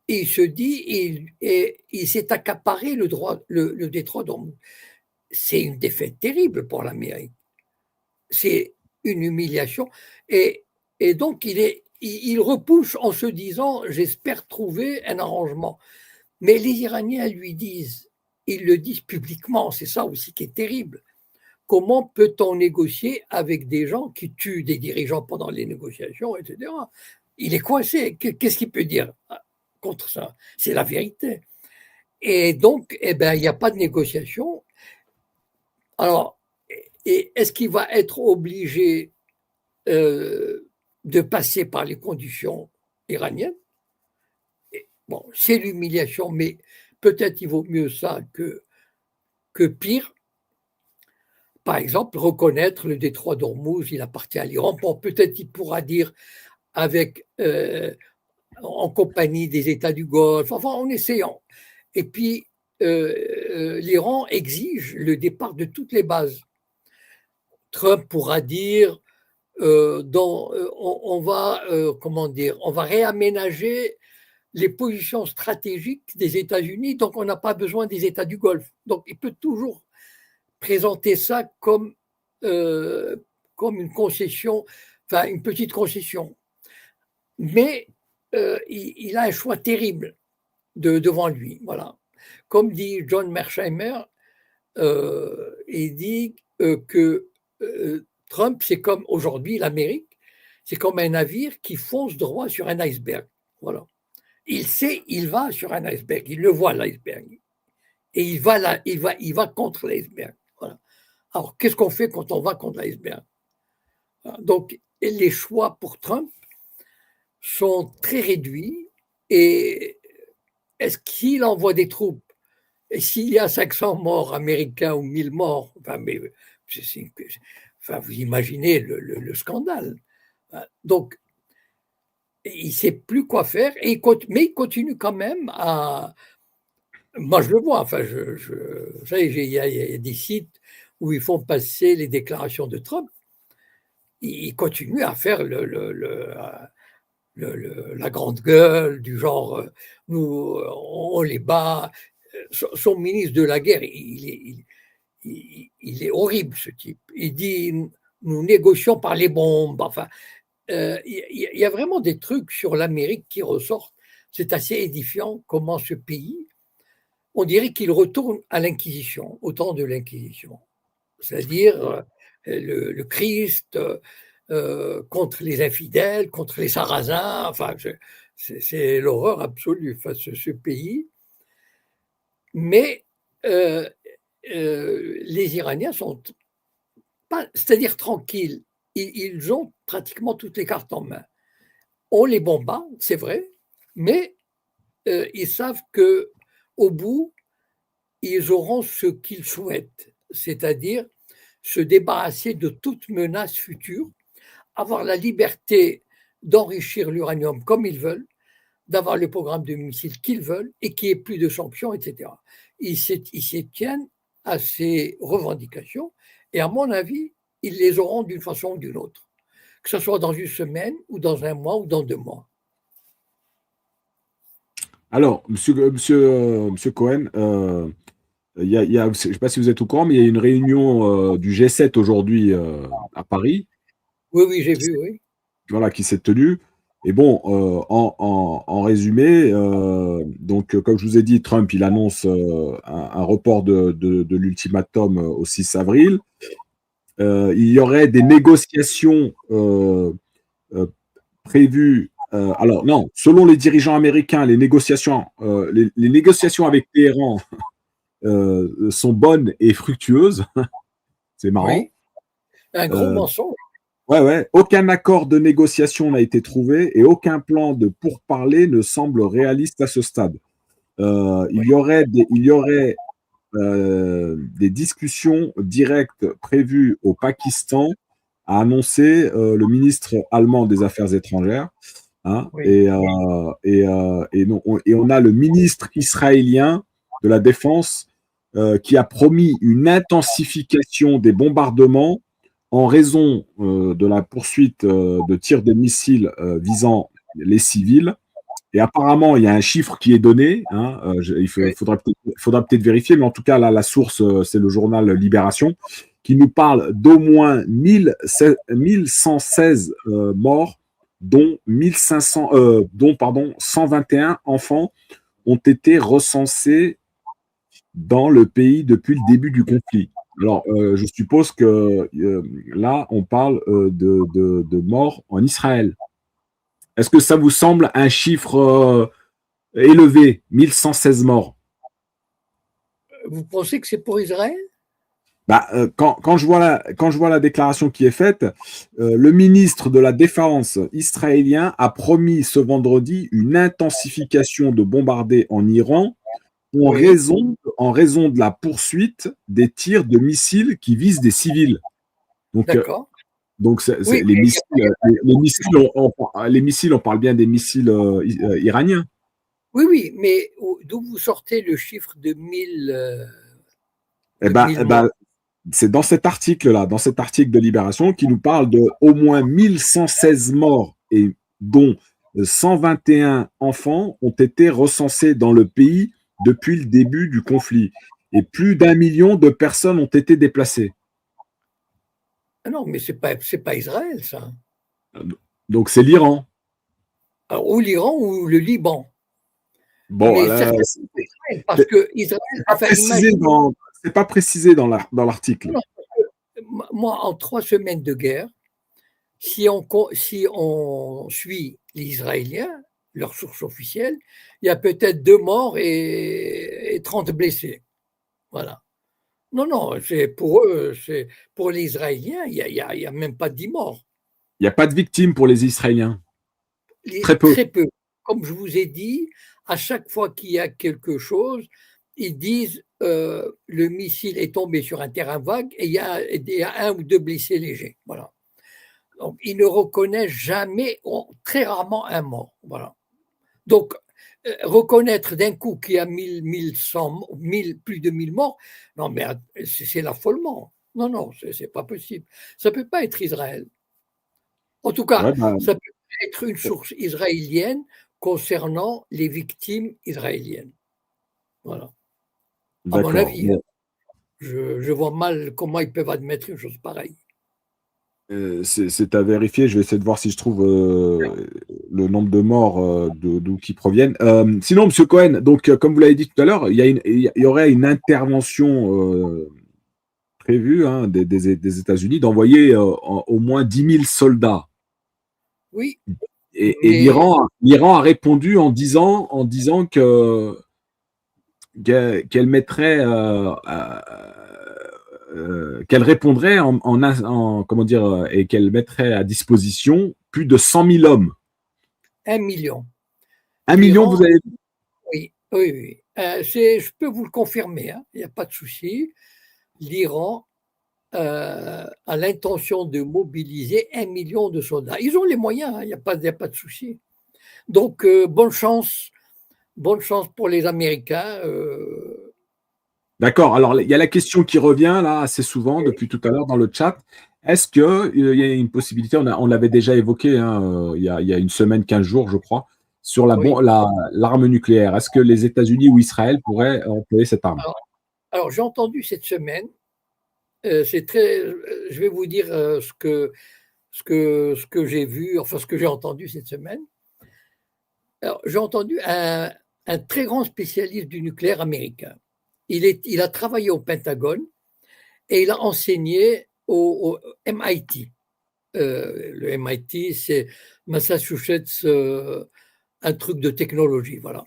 Et il se dit, il s'est accaparé le détroit d'Ormuz. C'est une défaite terrible pour l'Amérique. C'est une humiliation. Et donc, il repousse en se disant, j'espère trouver un arrangement. Mais les Iraniens lui disent, ils le disent publiquement, c'est ça aussi qui est terrible. Comment peut-on négocier avec des gens qui tuent des dirigeants pendant les négociations, etc. Il est coincé. Qu'est-ce qu'il peut dire contre ça? C'est la vérité. Et donc, il n'y a pas de négociation. Alors, est-ce qu'il va être obligé de passer par les conditions iraniennes? Bon, c'est l'humiliation, mais peut-être il vaut mieux ça que pire. Par exemple, reconnaître le détroit d'Ormuz, il appartient à l'Iran. Bon, peut-être il pourra dire en compagnie des États du Golfe, enfin en essayant. Et puis, l'Iran exige le départ de toutes les bases. Trump pourra dire on va réaménager les positions stratégiques des États-Unis, donc on n'a pas besoin des États du Golfe. Donc il peut toujours présenter ça comme une concession, enfin une petite concession. Mais il a un choix terrible devant lui. Voilà. Comme dit John Mearsheimer, il dit que Trump, c'est comme aujourd'hui l'Amérique, c'est comme un navire qui fonce droit sur un iceberg. Voilà. Il va sur un iceberg, il le voit l'iceberg. Et il va contre l'iceberg. Voilà. Alors, qu'est-ce qu'on fait quand on va contre l'iceberg? Donc, les choix pour Trump sont très réduits. Et est-ce qu'il envoie des troupes? Et s'il y a 500 morts américains ou 1000 morts, vous imaginez le scandale. Donc, il ne sait plus quoi faire, mais il continue quand même à. Moi, je le vois. Enfin, vous savez, il y a des sites où ils font passer les déclarations de Trump. Il continue à faire la grande gueule du genre nous on les bat. Son ministre de la guerre, il est horrible, ce type. Il dit nous négocions par les bombes. Enfin, il y a vraiment des trucs sur l'Amérique qui ressortent. C'est assez édifiant comment ce pays on dirait qu'il retourne à l'Inquisition, au temps de l'Inquisition. C'est-à-dire le Christ contre les infidèles, contre les Sarrasins, enfin, c'est l'horreur absolue face à ce pays. Mais les Iraniens sont pas, c'est-à-dire tranquilles. Ils ont pratiquement toutes les cartes en main. On les bombarde, c'est vrai, mais ils savent que au bout, ils auront ce qu'ils souhaitent, c'est-à-dire se débarrasser de toute menace future, avoir la liberté d'enrichir l'uranium comme ils veulent, d'avoir le programme de missiles qu'ils veulent et qu'il n'y ait plus de sanctions, etc. Ils s'y tiennent à ces revendications et à mon avis, ils les auront d'une façon ou d'une autre, que ce soit dans une semaine ou dans un mois ou dans 2 mois. Alors, monsieur Cohen, je ne sais pas si vous êtes au courant, mais il y a une réunion du G7 aujourd'hui à Paris. Oui, j'ai vu, oui. Voilà, qui s'est tenue. Et bon, en résumé, donc, comme je vous ai dit, Trump, il annonce un report de l'ultimatum au 6 avril. Il y aurait des négociations prévues. Alors, non, selon les dirigeants américains, les négociations avec Téhéran sont bonnes et fructueuses. C'est marrant. Oui. Un gros mensonge. Ouais. Aucun accord de négociation n'a été trouvé et aucun plan de pourparlers ne semble réaliste à ce stade. Il y aurait des discussions directes prévues au Pakistan, a annoncé le ministre allemand des Affaires étrangères. Hein, Oui. et on a le ministre israélien de la Défense qui a promis une intensification des bombardements en raison de la poursuite de tirs de missiles visant les civils. Et apparemment, il y a un chiffre qui est donné. Hein, faudra peut-être vérifier, mais en tout cas, là, la source, c'est le journal Libération, qui nous parle d'au moins 1116 morts, dont 121 enfants ont été recensés dans le pays depuis le début du conflit. Alors, je suppose que là, on parle de morts en Israël. Est-ce que ça vous semble un chiffre élevé, 1116 morts? Vous pensez que c'est pour Israël? Quand je vois la déclaration qui est faite, le ministre de la Défense israélien a promis ce vendredi une intensification de bombardés en Iran en raison de la poursuite des tirs de missiles qui visent des civils. D'accord. Donc, Oui, les missiles, on parle bien des missiles iraniens. Oui, mais d'où vous sortez le chiffre de 1000 c'est dans cet article-là, dans cet article de Libération, qui nous parle de au moins 1116 morts et dont 121 enfants ont été recensés dans le pays depuis le début du conflit. Et plus d'1 million de personnes ont été déplacées. Ah non, mais c'est pas Israël, ça. Donc c'est l'Iran. Alors, ou l'Iran ou le Liban. Bon, mais là, Israël, parce que Israël. C'est pas précisé dans l'article. Moi, en 3 semaines de guerre, si on suit les Israéliens, leur source officielle, il y a peut-être 2 morts et 30 blessés. Voilà. Non, c'est pour eux, c'est pour les Israéliens, il y a même pas 10 morts. Il n'y a pas de victimes pour les Israéliens. Très peu. Très peu. Comme je vous ai dit, à chaque fois qu'il y a quelque chose, ils disent le missile est tombé sur un terrain vague et il y a 1 ou 2 blessés légers. Voilà. Donc, ils ne reconnaissent jamais, très rarement, un mort. Voilà. Donc, reconnaître d'un coup qu'il y a 1000, plus de 1000 morts, non, mais c'est l'affolement. Non, c'est pas possible. Ça ne peut pas être Israël. En tout cas, ça peut être une source israélienne concernant les victimes israéliennes. Voilà. À mon avis, je vois mal comment ils peuvent admettre une chose pareille. C'est à vérifier. Je vais essayer de voir si je trouve le nombre de morts d'où qui proviennent. Sinon, Monsieur Cohen, donc comme vous l'avez dit tout à l'heure, il y aurait une intervention prévue hein, des États-Unis d'envoyer au moins 10 000 soldats. Oui. Et Mais l'Iran a répondu en disant qu'elle mettrait, qu'elle répondrait comment dire, et qu'elle mettrait à disposition plus de 100 000 hommes. 1 million. 1 million, L'Iran, vous avez. oui. Je peux vous le confirmer, hein, il n'y a pas de souci. L'Iran a l'intention de mobiliser 1 million de soldats. Ils ont les moyens, hein, il n'y a pas de souci. Donc, bonne chance pour les Américains. D'accord. Alors, il y a la question qui revient là assez souvent depuis tout à l'heure dans le chat. Est-ce qu'il y a une possibilité, on l'avait déjà évoqué hein, il y a une semaine, 15 jours, je crois, sur Oui. l'arme nucléaire. Est-ce que les États-Unis ou Israël pourraient employer cette arme? Alors, j'ai entendu cette semaine, je vais vous dire ce que j'ai vu, enfin ce que j'ai entendu cette semaine. Alors, j'ai entendu un très grand spécialiste du nucléaire américain. Il a travaillé au Pentagone et il a enseigné au MIT. Le MIT, c'est Massachusetts, un truc de technologie, voilà.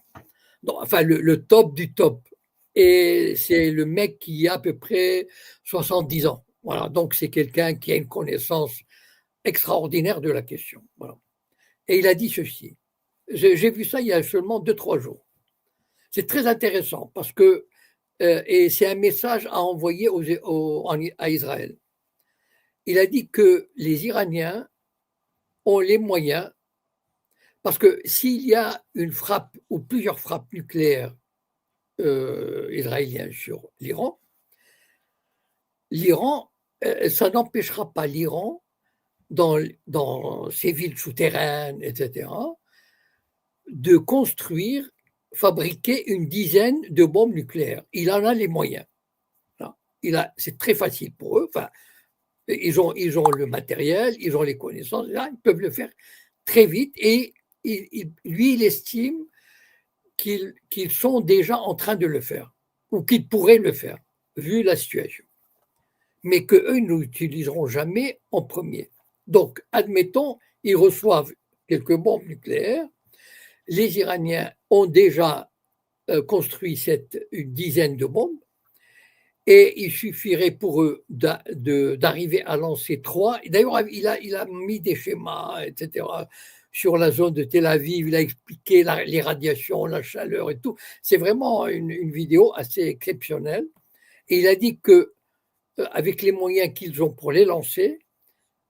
Donc, enfin, le top du top. Et c'est le mec qui a à peu près 70 ans. Voilà. Donc, c'est quelqu'un qui a une connaissance extraordinaire de la question. Voilà. Et il a dit ceci. J'ai vu ça il y a seulement 2-3 jours. C'est très intéressant parce que, et c'est un message à envoyer à Israël. Il a dit que les Iraniens ont les moyens, parce que s'il y a une frappe ou plusieurs frappes nucléaires israéliennes sur l'Iran, ça n'empêchera pas l'Iran, dans ses villes souterraines, etc., de construire, fabriquer une dizaine de bombes nucléaires. Il en a les moyens. C'est très facile pour eux. Enfin, ils ont le matériel, ils ont les connaissances, là, ils peuvent le faire très vite. Et lui, il estime qu'ils sont déjà en train de le faire, ou qu'ils pourraient le faire, vu la situation. Mais qu'eux ne l'utiliseront jamais en premier. Donc, admettons, ils reçoivent quelques bombes nucléaires. Les Iraniens ont déjà construit une dizaine de bombes. Et il suffirait pour eux d'arriver à lancer 3. D'ailleurs, il a mis des schémas, etc., sur la zone de Tel Aviv. Il a expliqué les radiations, la chaleur et tout. C'est vraiment une vidéo assez exceptionnelle. Et il a dit que avec les moyens qu'ils ont pour les lancer,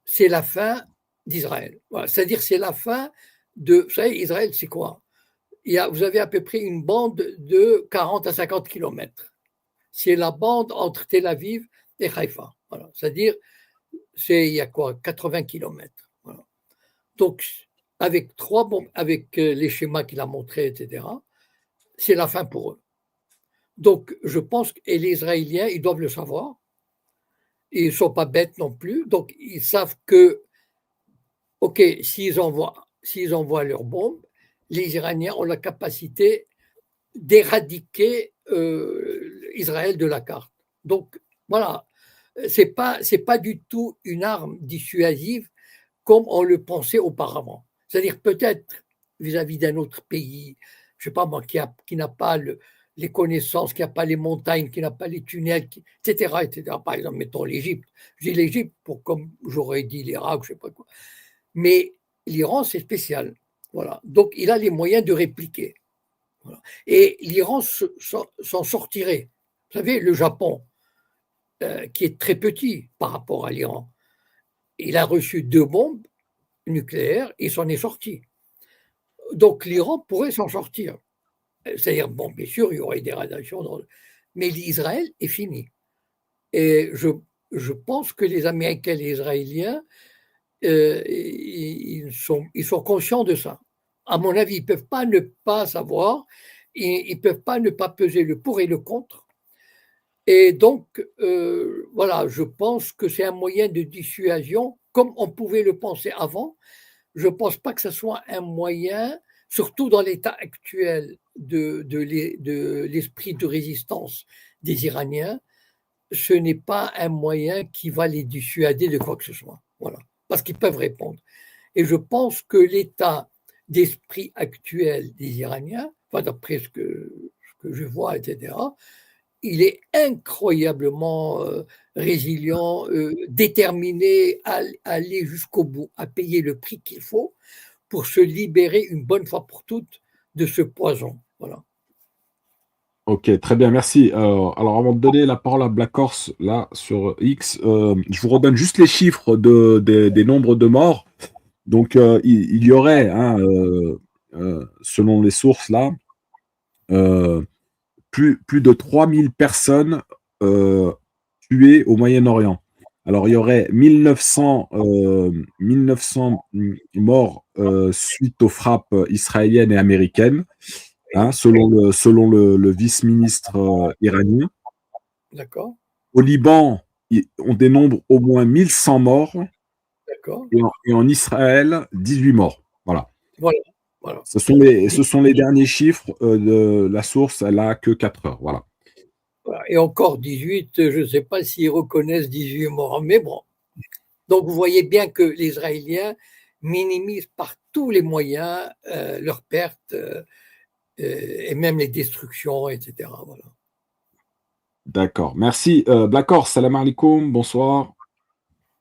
c'est la fin d'Israël. Voilà. C'est-à-dire c'est la fin vous savez, Israël, c'est quoi? Vous avez à peu près une bande de 40 à 50 kilomètres. C'est la bande entre Tel Aviv et Haïfa. Voilà. C'est-à-dire, il y a quoi, 80 kilomètres. Voilà. Donc, avec les schémas qu'il a montrés, etc., c'est la fin pour eux. Donc, je pense que les Israéliens, ils doivent le savoir. Ils ne sont pas bêtes non plus. Donc, ils savent que, OK, s'ils envoient leurs bombes, les Iraniens ont la capacité d'éradiquer Israël de la carte. Donc, voilà, c'est pas du tout une arme dissuasive comme on le pensait auparavant. C'est-à-dire peut-être vis-à-vis d'un autre pays, je ne sais pas moi, qui n'a pas les connaissances, qui n'a pas les montagnes, qui n'a pas les tunnels, etc., etc. Par exemple, mettons l'Égypte. Je dis l'Égypte comme j'aurais dit l'Irak, je ne sais pas quoi. Mais l'Iran, c'est spécial. Voilà. Donc, il a les moyens de répliquer. Voilà. Et l'Iran s'en sortirait. Vous savez, le Japon, qui est très petit par rapport à l'Iran, il a reçu 2 bombes nucléaires et s'en est sorti. Donc l'Iran pourrait s'en sortir. C'est-à-dire, bon, bien sûr, il y aurait des radiations, mais l'Israël est fini. Et je pense que les Américains et les Israéliens, ils sont conscients de ça. À mon avis, ils ne peuvent pas ne pas savoir, ils ne peuvent pas ne pas peser le pour et le contre. Et donc, voilà, je pense que c'est un moyen de dissuasion comme on pouvait le penser avant, je ne pense pas que ce soit un moyen, surtout dans l'état actuel de l'esprit de résistance des Iraniens, ce n'est pas un moyen qui va les dissuader de quoi que ce soit. Voilà. Parce qu'ils peuvent répondre. Et je pense que l'état d'esprit actuel des Iraniens, enfin, d'après ce que je vois, etc., il est incroyablement résilient, déterminé à aller jusqu'au bout, à payer le prix qu'il faut pour se libérer une bonne fois pour toutes de ce poison. Voilà. Ok, très bien, merci. Alors, avant de donner la parole à Black Horse, là, sur X, je vous redonne juste les chiffres des nombres de morts. Donc, il y aurait, hein, selon les sources, là, plus de 3000 personnes tuées au Moyen-Orient. Alors, il y aurait 1900 morts suite aux frappes israéliennes et américaines, hein, selon le vice-ministre iranien. D'accord. Au Liban, on dénombre au moins 1100 morts. D'accord. Et en Israël, 18 morts. Voilà. Voilà. Voilà. Ce sont les derniers chiffres de la source, elle a que 4 heures. Voilà. Voilà. Et encore 18, je ne sais pas s'ils reconnaissent 18 morts, mais bon. Donc vous voyez bien que les Israéliens minimisent par tous les moyens leurs pertes et même les destructions, etc. Voilà. D'accord. Merci. Black Horse, salam alaikum, bonsoir.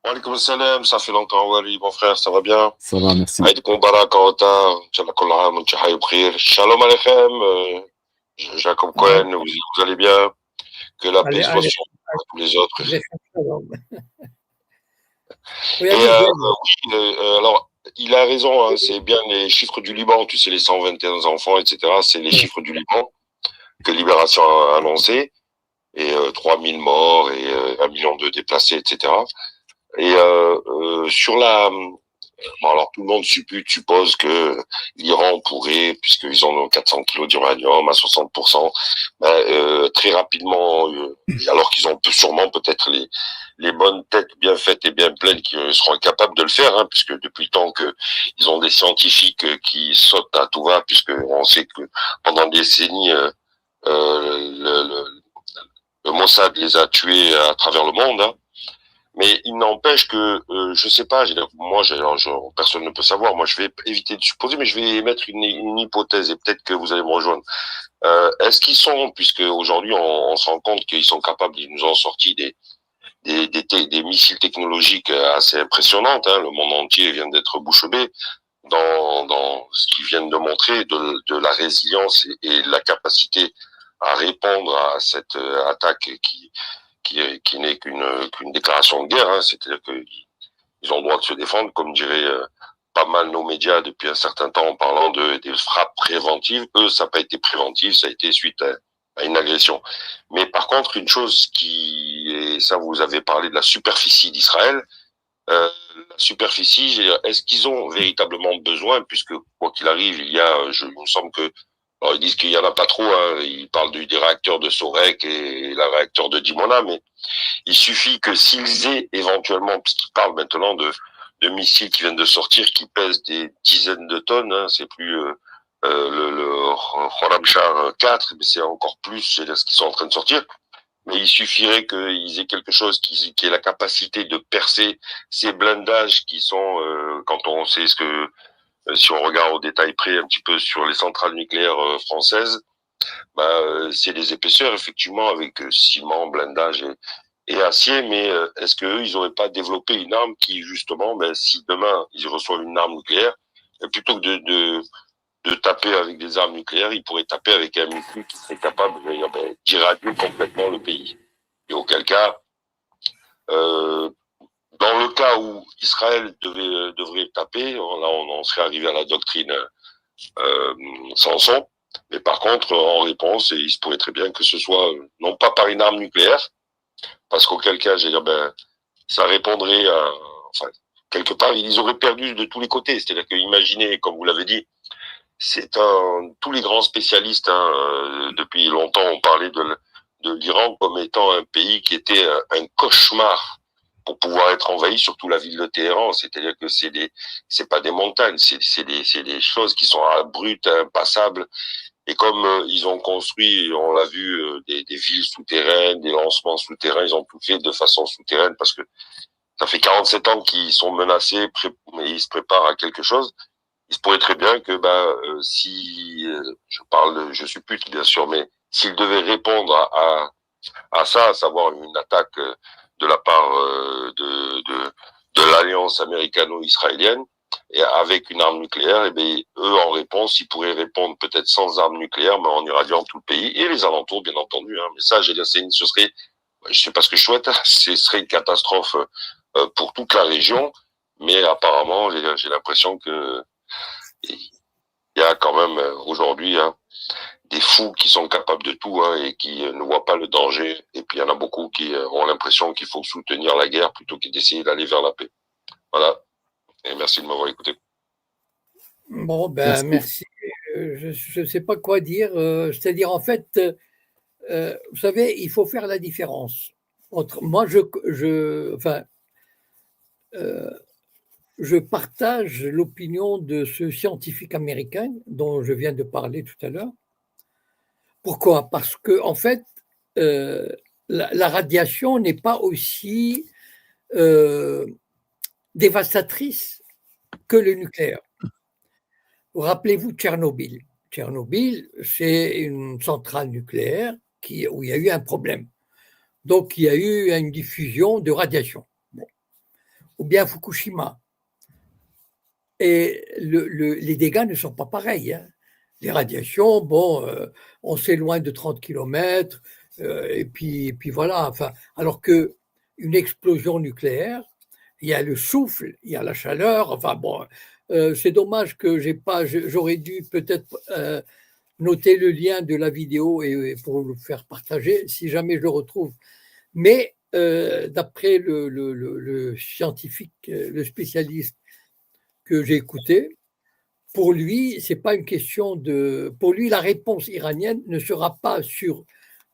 Wa alaikum salam, ça fait longtemps, Wally, mon frère, ça va bien? Ça va, merci. Aïd Mubarak en retard, Inch'Allah kol aam, Inch'Allah yukhir. Shalom aleichem, Jacob Cohen, vous allez bien? Que la paix soit sur tous les autres. Oui, alors, il a raison, hein, c'est bien les chiffres du Liban, tu sais, les 121 enfants, etc. C'est les chiffres du Liban que Libération a annoncé, et 3000 morts et 1 million de déplacés, etc. Et sur la... Bon, alors tout le monde suppose que l'Iran pourrait, puisqu'ils ont 400 kilos d'uranium à 60%, très rapidement, alors qu'ils ont sûrement peut-être les bonnes têtes bien faites et bien pleines qui seront capables de le faire, hein, puisque depuis le temps que ils ont des scientifiques qui sautent à tout va, puisque on sait que pendant des décennies le Mossad les a tués à travers le monde, hein. Mais il n'empêche que, je sais pas, moi, personne ne peut savoir. Moi, je vais éviter de supposer, mais je vais émettre une hypothèse et peut-être que vous allez me rejoindre. Est-ce qu'ils sont, puisque aujourd'hui on se rend compte qu'ils sont capables, ils nous ont sorti des missiles technologiques assez impressionnantes, hein. Le monde entier vient d'être bouche bée dans ce qu'ils viennent de montrer de la résilience et la capacité à répondre à cette attaque qui n'est qu'une déclaration de guerre, hein. C'est-à-dire qu'ils ont le droit de se défendre, comme diraient pas mal nos médias depuis un certain temps en parlant des frappes préventives. Eux, ça n'a pas été préventif, ça a été suite à une agression. Mais par contre, une chose et ça vous avez parlé de la superficie d'Israël, la superficie, est-ce qu'ils ont véritablement besoin, puisque quoi qu'il arrive, il me semble que, alors ils disent qu'il y en a pas trop, hein, ils parlent des réacteurs de Sorek et le réacteur de Dimona, mais il suffit que s'ils aient éventuellement, puisqu'ils parlent maintenant de missiles qui viennent de sortir, qui pèsent des dizaines de tonnes, hein, c'est plus le Khorramshahr 4, mais c'est encore plus, c'est ce qu'ils sont en train de sortir. Mais il suffirait qu'ils aient quelque chose qui ait la capacité de percer ces blindages qui sont, quand on sait ce que, si on regarde au détail près un petit peu sur les centrales nucléaires françaises, c'est des épaisseurs effectivement avec ciment, blindage et acier, mais est-ce qu'eux, ils n'auraient pas développé une arme qui justement, si demain ils reçoivent une arme nucléaire, plutôt que de taper avec des armes nucléaires, ils pourraient taper avec un missile qui serait capable d'irradier complètement le pays. Et auquel cas, dans le cas où Israël devrait taper, là on serait arrivé à la doctrine Samson. Mais par contre, en réponse, il se pourrait très bien que ce soit non pas par une arme nucléaire, parce qu'auquel cas, ça répondrait à, enfin, quelque part, ils auraient perdu de tous les côtés. C'est-à-dire que, imaginez, comme vous l'avez dit, tous les grands spécialistes, hein, depuis longtemps, ont parlé de l'Iran comme étant un pays qui était un cauchemar pour pouvoir être envahi, surtout la ville de Téhéran. C'est-à-dire que c'est pas des montagnes, c'est des choses qui sont abruptes, impassables. Et comme ils ont construit, on l'a vu, des villes souterraines, des lancements souterrains, ils ont tout fait de façon souterraine parce que ça fait 47 ans qu'ils sont menacés, mais ils se préparent à quelque chose. Il se pourrait très bien que, si je suppute bien sûr, mais s'ils devaient répondre à ça, à savoir une attaque de la part de l'alliance américano-israélienne, et avec une arme nucléaire, et bien, eux, en réponse, ils pourraient répondre peut-être sans arme nucléaire, mais en irradiant tout le pays et les alentours, bien entendu. Hein. Mais ça, ce serait, je sais pas ce que je souhaite, ce serait une catastrophe pour toute la région, mais apparemment, j'ai l'impression que il y a quand même aujourd'hui des fous qui sont capables de tout et qui ne voient pas le danger. Et puis il y en a beaucoup qui ont l'impression qu'il faut soutenir la guerre plutôt que d'essayer d'aller vers la paix. Voilà. Et merci de m'avoir écouté. Bon, merci. Je ne sais pas quoi dire. C'est-à-dire, en fait, vous savez, il faut faire la différence. Moi, je partage l'opinion de ce scientifique américain dont je viens de parler tout à l'heure. Pourquoi? Parce que, en fait, la radiation n'est pas aussi dévastatrice que le nucléaire. Rappelez-vous Tchernobyl. Tchernobyl, c'est une centrale nucléaire où il y a eu un problème. Donc, il y a eu une diffusion de radiation. Bon. Ou bien Fukushima. Et les dégâts ne sont pas pareils. Hein. Les radiations, on s'éloigne de 30 km, et puis voilà. Enfin, alors qu'une explosion nucléaire, il y a le souffle, il y a la chaleur. Enfin bon, c'est dommage que j'aurais dû peut-être noter le lien de la vidéo et pour le faire partager, si jamais je le retrouve. Mais d'après le scientifique, le spécialiste que j'ai écouté, pour lui, c'est pas une question de. Pour lui, la réponse iranienne ne sera pas sur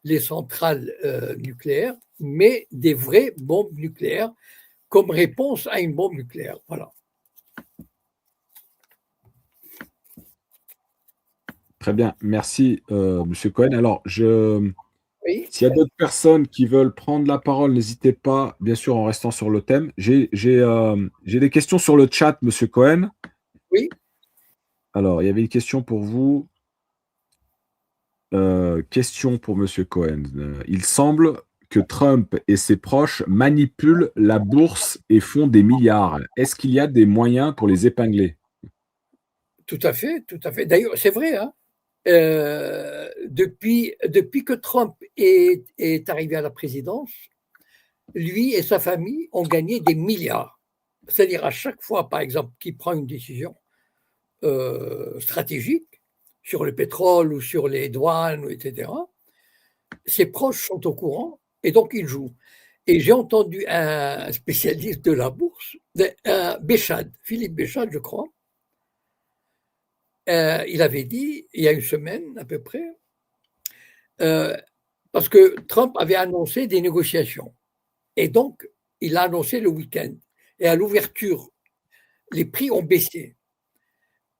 les centrales nucléaires, mais des vraies bombes nucléaires comme réponse à une bombe nucléaire. Voilà. Très bien, merci, Monsieur Cohen. Alors, Oui. s'il y a d'autres personnes qui veulent prendre la parole, n'hésitez pas, bien sûr, en restant sur le thème. J'ai des questions sur le chat, Monsieur Cohen. Oui. Alors, il y avait une question pour vous. Question pour Monsieur Cohen. Il semble que Trump et ses proches manipulent la bourse et font des milliards. Est-ce qu'il y a des moyens pour les épingler? Tout à fait, tout à fait. D'ailleurs, c'est vrai. Hein. Depuis que Trump est arrivé à la présidence, lui et sa famille ont gagné des milliards. C'est-à-dire à chaque fois, par exemple, qu'il prend une décision stratégique sur le pétrole ou sur les douanes, etc., ses proches sont au courant et donc ils jouent. Et j'ai entendu un spécialiste de la bourse, Béchade, Philippe Béchade, je crois, il avait dit, il y a une semaine à peu près, parce que Trump avait annoncé des négociations. Et donc, il a annoncé le week-end. Et à l'ouverture, les prix ont baissé.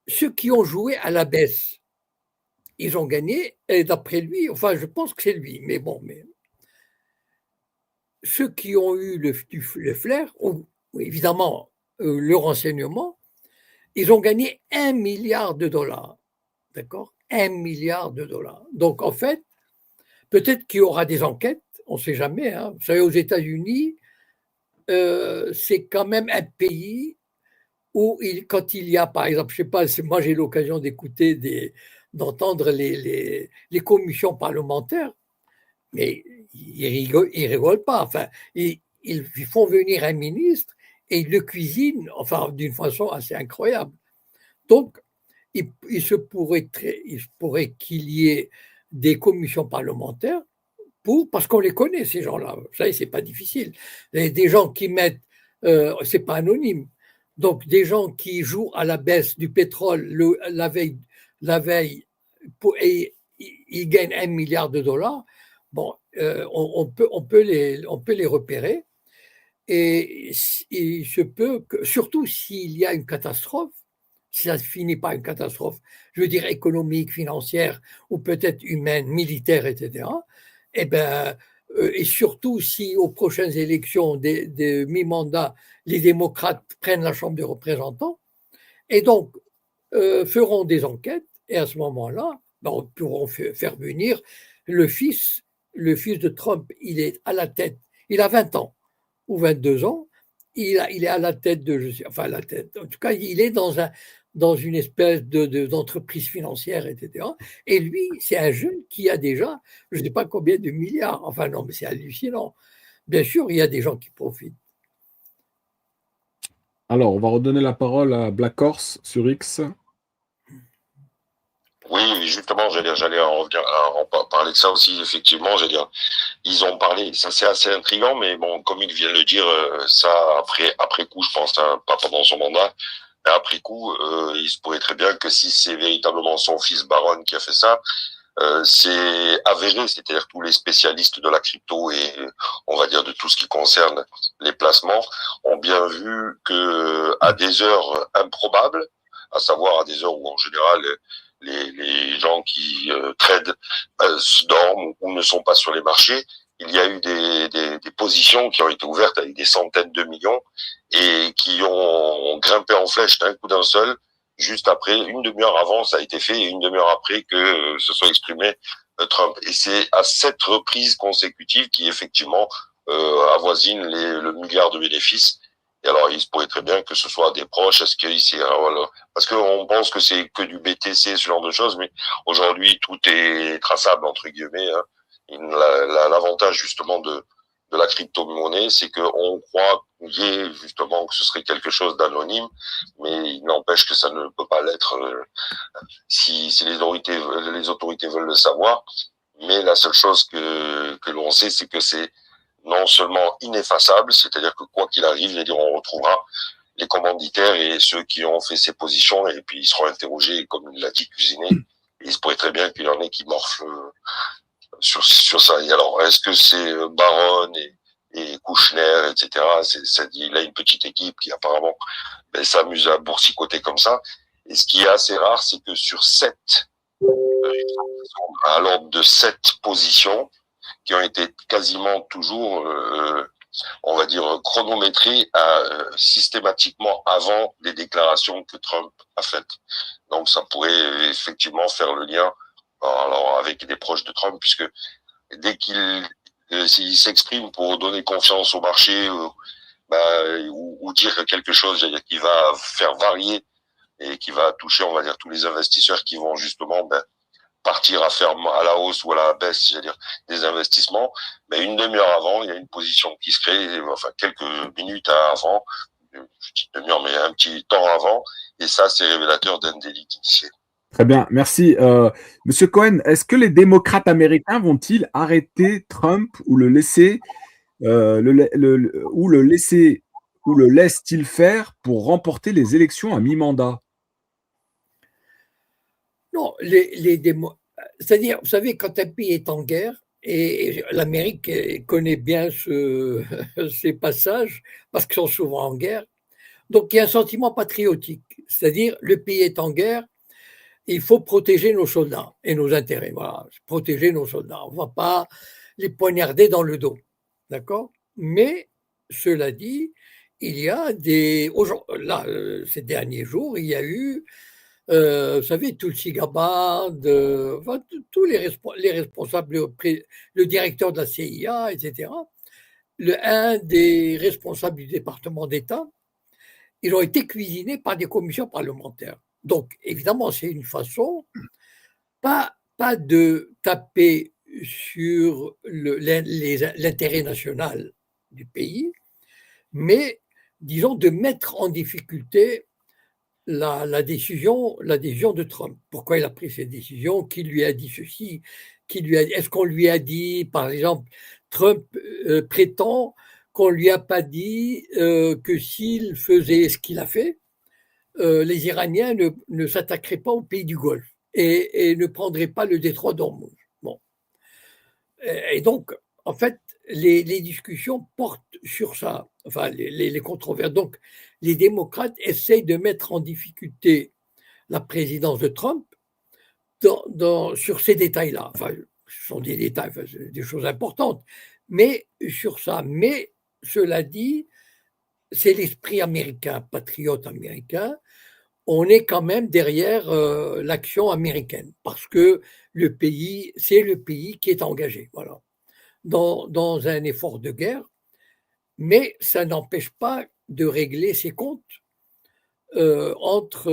Ceux qui ont joué à la baisse, ils ont gagné. Et d'après lui, enfin, je pense que c'est lui, mais bon, ceux qui ont eu le flair, ou évidemment le renseignement, ils ont gagné 1 milliard de dollars. D'accord? 1 milliard de dollars. Donc, en fait, peut-être qu'il y aura des enquêtes, on ne sait jamais. Hein. Vous savez, aux États-Unis, c'est quand même un pays où, quand il y a, par exemple, je ne sais pas, moi j'ai l'occasion d'entendre les commissions parlementaires, mais ils rigolent pas. Enfin, ils font venir un ministre et ils le cuisinent, enfin, d'une façon assez incroyable. Donc, il se pourrait qu'il y ait des commissions parlementaires parce qu'on les connaît, ces gens-là. Vous savez, c'est pas difficile. Des gens qui mettent, c'est pas anonyme. Donc, des gens qui jouent à la baisse du pétrole la veille, et ils gagnent 1 milliard de dollars. Bon, on peut les repérer. Et il se peut que, surtout s'il y a une catastrophe, si ça ne finit par une catastrophe, je veux dire économique, financière, ou peut-être humaine, militaire, etc., eh ben, et surtout si aux prochaines élections de mi-mandat, les démocrates prennent la Chambre des représentants, et donc feront des enquêtes, et à ce moment-là, ben, on pourront faire venir le fils de Trump, il est à la tête, il a 20 ans ou 22 ans, il est à la tête enfin à la tête, en tout cas, il est dans une espèce d'entreprise financière, etc. Et lui, c'est un jeune qui a déjà, je ne sais pas combien de milliards, enfin non, mais c'est hallucinant. Bien sûr, il y a des gens qui profitent. Alors, on va redonner la parole à Black Horse sur X. Oui, justement, j'allais en parler de ça aussi, effectivement, j'allais dire, ils ont parlé, ça c'est assez intriguant, mais bon, comme il vient de le dire, ça après coup, je pense, hein, pas pendant son mandat, mais après coup, il se pourrait très bien que si c'est véritablement son fils Baron qui a fait ça, c'est avéré, c'est-à-dire tous les spécialistes de la crypto et on va dire de tout ce qui concerne les placements ont bien vu que à des heures improbables, à savoir à des heures où en général les gens qui tradent dorment ou ne sont pas sur les marchés, il y a eu des positions qui ont été ouvertes avec des centaines de millions et qui ont grimpé en flèche d'un coup d'un seul. Juste après, une demi-heure avant, ça a été fait, et une demi-heure après que se soit exprimé Trump. Et c'est à 7 reprises consécutives qui effectivement avoisinent le milliard de bénéfices. Et alors, il se pourrait très bien que ce soit des proches, est-ce que ici, voilà, parce qu'on pense que c'est que du BTC, ce genre de choses, mais aujourd'hui, tout est traçable, entre guillemets. Hein. L'avantage, justement, de la crypto-monnaie, c'est qu'on croit justement que ce serait quelque chose d'anonyme, mais il n'empêche que ça ne peut pas l'être si les autorités veulent le savoir. Mais la seule chose que l'on sait, c'est que c'est non seulement ineffaçable, c'est-à-dire que quoi qu'il arrive, on retrouvera les commanditaires et ceux qui ont fait ces positions, et puis ils seront interrogés, comme il l'a dit, cuisinés. Et il se pourrait très bien qu'il y en ait qui morflent sur ça. Et alors, est-ce que c'est Baron et Kouchner, etc. Il a une petite équipe qui apparemment s'amuse à boursicoter comme ça. Et ce qui est assez rare, c'est que sur 7, à l'ordre de 7 positions, qui ont été quasiment toujours, on va dire, chronométrées systématiquement avant les déclarations que Trump a faites. Donc ça pourrait effectivement faire le lien alors avec des proches de Trump, puisque dès s'il s'exprime pour donner confiance au marché ou dire quelque chose qui va faire varier et qui va toucher, on va dire, tous les investisseurs qui vont justement partir à faire à la hausse ou à la baisse, c'est-à-dire des investissements, mais une demi-heure avant, il y a une position qui se crée, enfin quelques minutes avant, une petite demi-heure, mais un petit temps avant, et ça, c'est révélateur d'un délit initié. Très bien, merci. Monsieur Cohen, est-ce que les démocrates américains vont-ils arrêter Trump ou le laisser ou le laissent-ils faire pour remporter les élections à mi-mandat? Non, c'est-à-dire, vous savez, quand un pays est en guerre, et l'Amérique connaît bien ces passages, parce qu'ils sont souvent en guerre, donc il y a un sentiment patriotique, c'est-à-dire le pays est en guerre, il faut protéger nos soldats et nos intérêts, voilà, protéger nos soldats, on ne va pas les poignarder dans le dos, d'accord? Mais, cela dit, il y a là, ces derniers jours, il y a eu vous savez, Tulsi Gabbard, enfin, tous les responsables, le directeur de la CIA, etc., un des responsables du département d'État, ils ont été cuisinés par des commissions parlementaires. Donc, évidemment, c'est une façon, pas de taper sur l'intérêt national du pays, mais, disons, de mettre en difficulté la décision de Trump. Pourquoi il a pris cette décision? Qui lui a dit ceci? Est-ce qu'on lui a dit, par exemple, Trump prétend qu'on ne lui a pas dit que s'il faisait ce qu'il a fait, les Iraniens ne s'attaqueraient pas au pays du Golfe et ne prendraient pas le détroit d'Ormuz. Bon. Et donc, en fait, les discussions portent sur ça. enfin les controverses. Donc, les démocrates essayent de mettre en difficulté la présidence de Trump sur ces détails-là. Enfin, ce sont des détails, enfin, des choses importantes, mais sur ça. Mais cela dit, c'est l'esprit américain, patriote américain. On est quand même derrière l'action américaine parce que c'est le pays qui est engagé, voilà, dans un effort de guerre. Mais ça n'empêche pas de régler ses comptes entre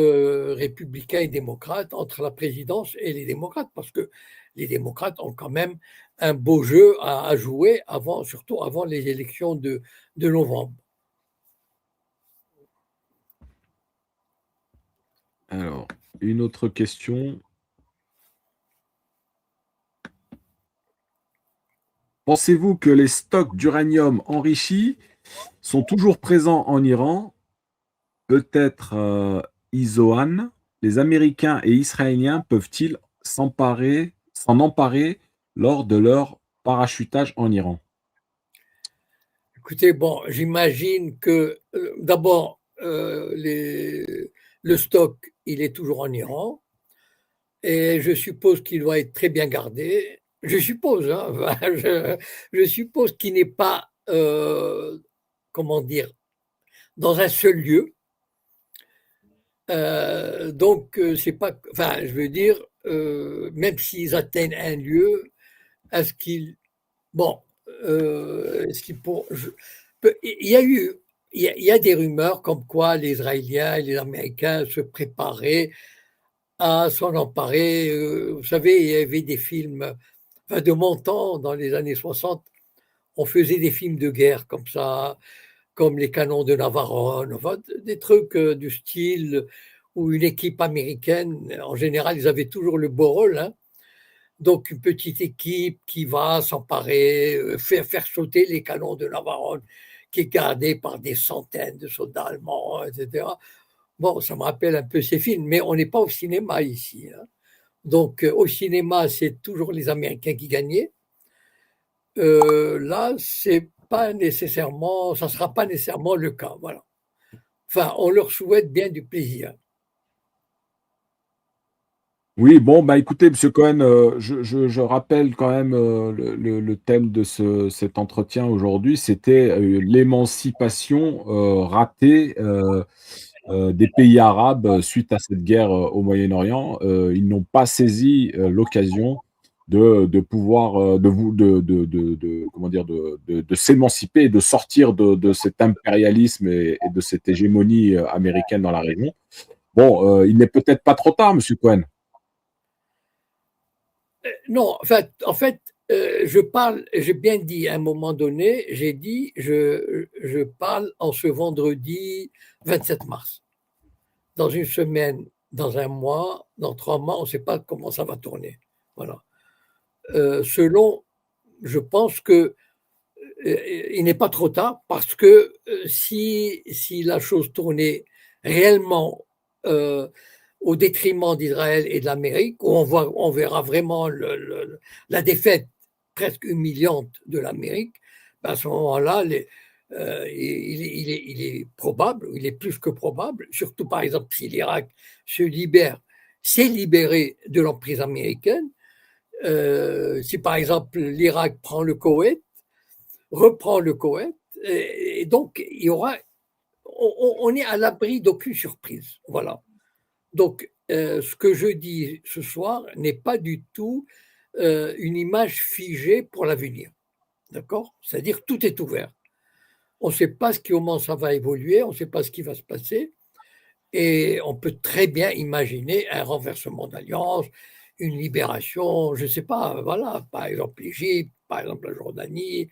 républicains et démocrates, entre la présidence et les démocrates, parce que les démocrates ont quand même un beau jeu à jouer, surtout avant les élections de novembre. Alors, une autre question. Pensez-vous que les stocks d'uranium enrichi sont toujours présents en Iran? Peut-être Isoan. Les Américains et Israéliens peuvent-ils s'en emparer lors de leur parachutage en Iran? Écoutez, bon, j'imagine que d'abord, le stock, il est toujours en Iran et je suppose qu'il doit être très bien gardé. Je suppose, hein, je suppose qu'il n'est pas, comment dire, dans un seul lieu. Donc, c'est pas, enfin, je veux dire, même s'ils atteignent un lieu, est-ce qu'ils, bon, est-ce qu'ils pourront, il y a eu, il y a des rumeurs comme quoi les Israéliens et les Américains se préparaient à s'en emparer. Vous savez, il y avait des films, enfin, de mon temps, dans les années 60, on faisait des films de guerre comme ça, comme les canons de Navarone, enfin, des trucs du style où une équipe américaine, en général, ils avaient toujours le beau rôle, hein. Donc, une petite équipe qui va s'emparer, faire sauter les canons de Navarone, qui est gardé par des centaines de soldats allemands, etc. Bon, ça me rappelle un peu ces films, mais on n'est pas au cinéma ici, hein. Donc, au cinéma, c'est toujours les Américains qui gagnaient. Là, c'est pas nécessairement, ça sera pas nécessairement le cas, voilà. Enfin, on leur souhaite bien du plaisir. Oui, bon, bah écoutez, Monsieur Cohen, je rappelle quand même le thème de cet entretien aujourd'hui, c'était l'émancipation ratée des pays arabes suite à cette guerre au Moyen-Orient. Ils n'ont pas saisi l'occasion de pouvoir comment dire de s'émanciper et de sortir de cet impérialisme et de cette hégémonie américaine dans la région. Bon, il n'est peut-être pas trop tard, Monsieur Cohen. Non, en fait, j'ai bien dit à un moment donné, j'ai dit, je parle en ce vendredi 27 mars. Dans une semaine, dans un mois, dans 3 mois, on ne sait pas comment ça va tourner. Voilà. Selon, je pense que il n'est pas trop tard parce que si la chose tournait réellement au détriment d'Israël et de l'Amérique, où on verra vraiment la défaite presque humiliante de l'Amérique, ben à ce moment-là, il est probable, il est plus que probable, surtout par exemple si l'Irak s'est libéré de l'emprise américaine, si par exemple l'Irak prend le Koweït, reprend le Koweït, et donc il y aura, on est à l'abri d'aucune surprise, voilà. Donc, ce que je dis ce soir n'est pas du tout une image figée pour l'avenir. D'accord? C'est-à-dire tout est ouvert. On ne sait pas comment ça va évoluer, on ne sait pas ce qui va se passer, et on peut très bien imaginer un renversement d'alliance, une libération, je ne sais pas, voilà, par exemple l'Égypte, par exemple la Jordanie.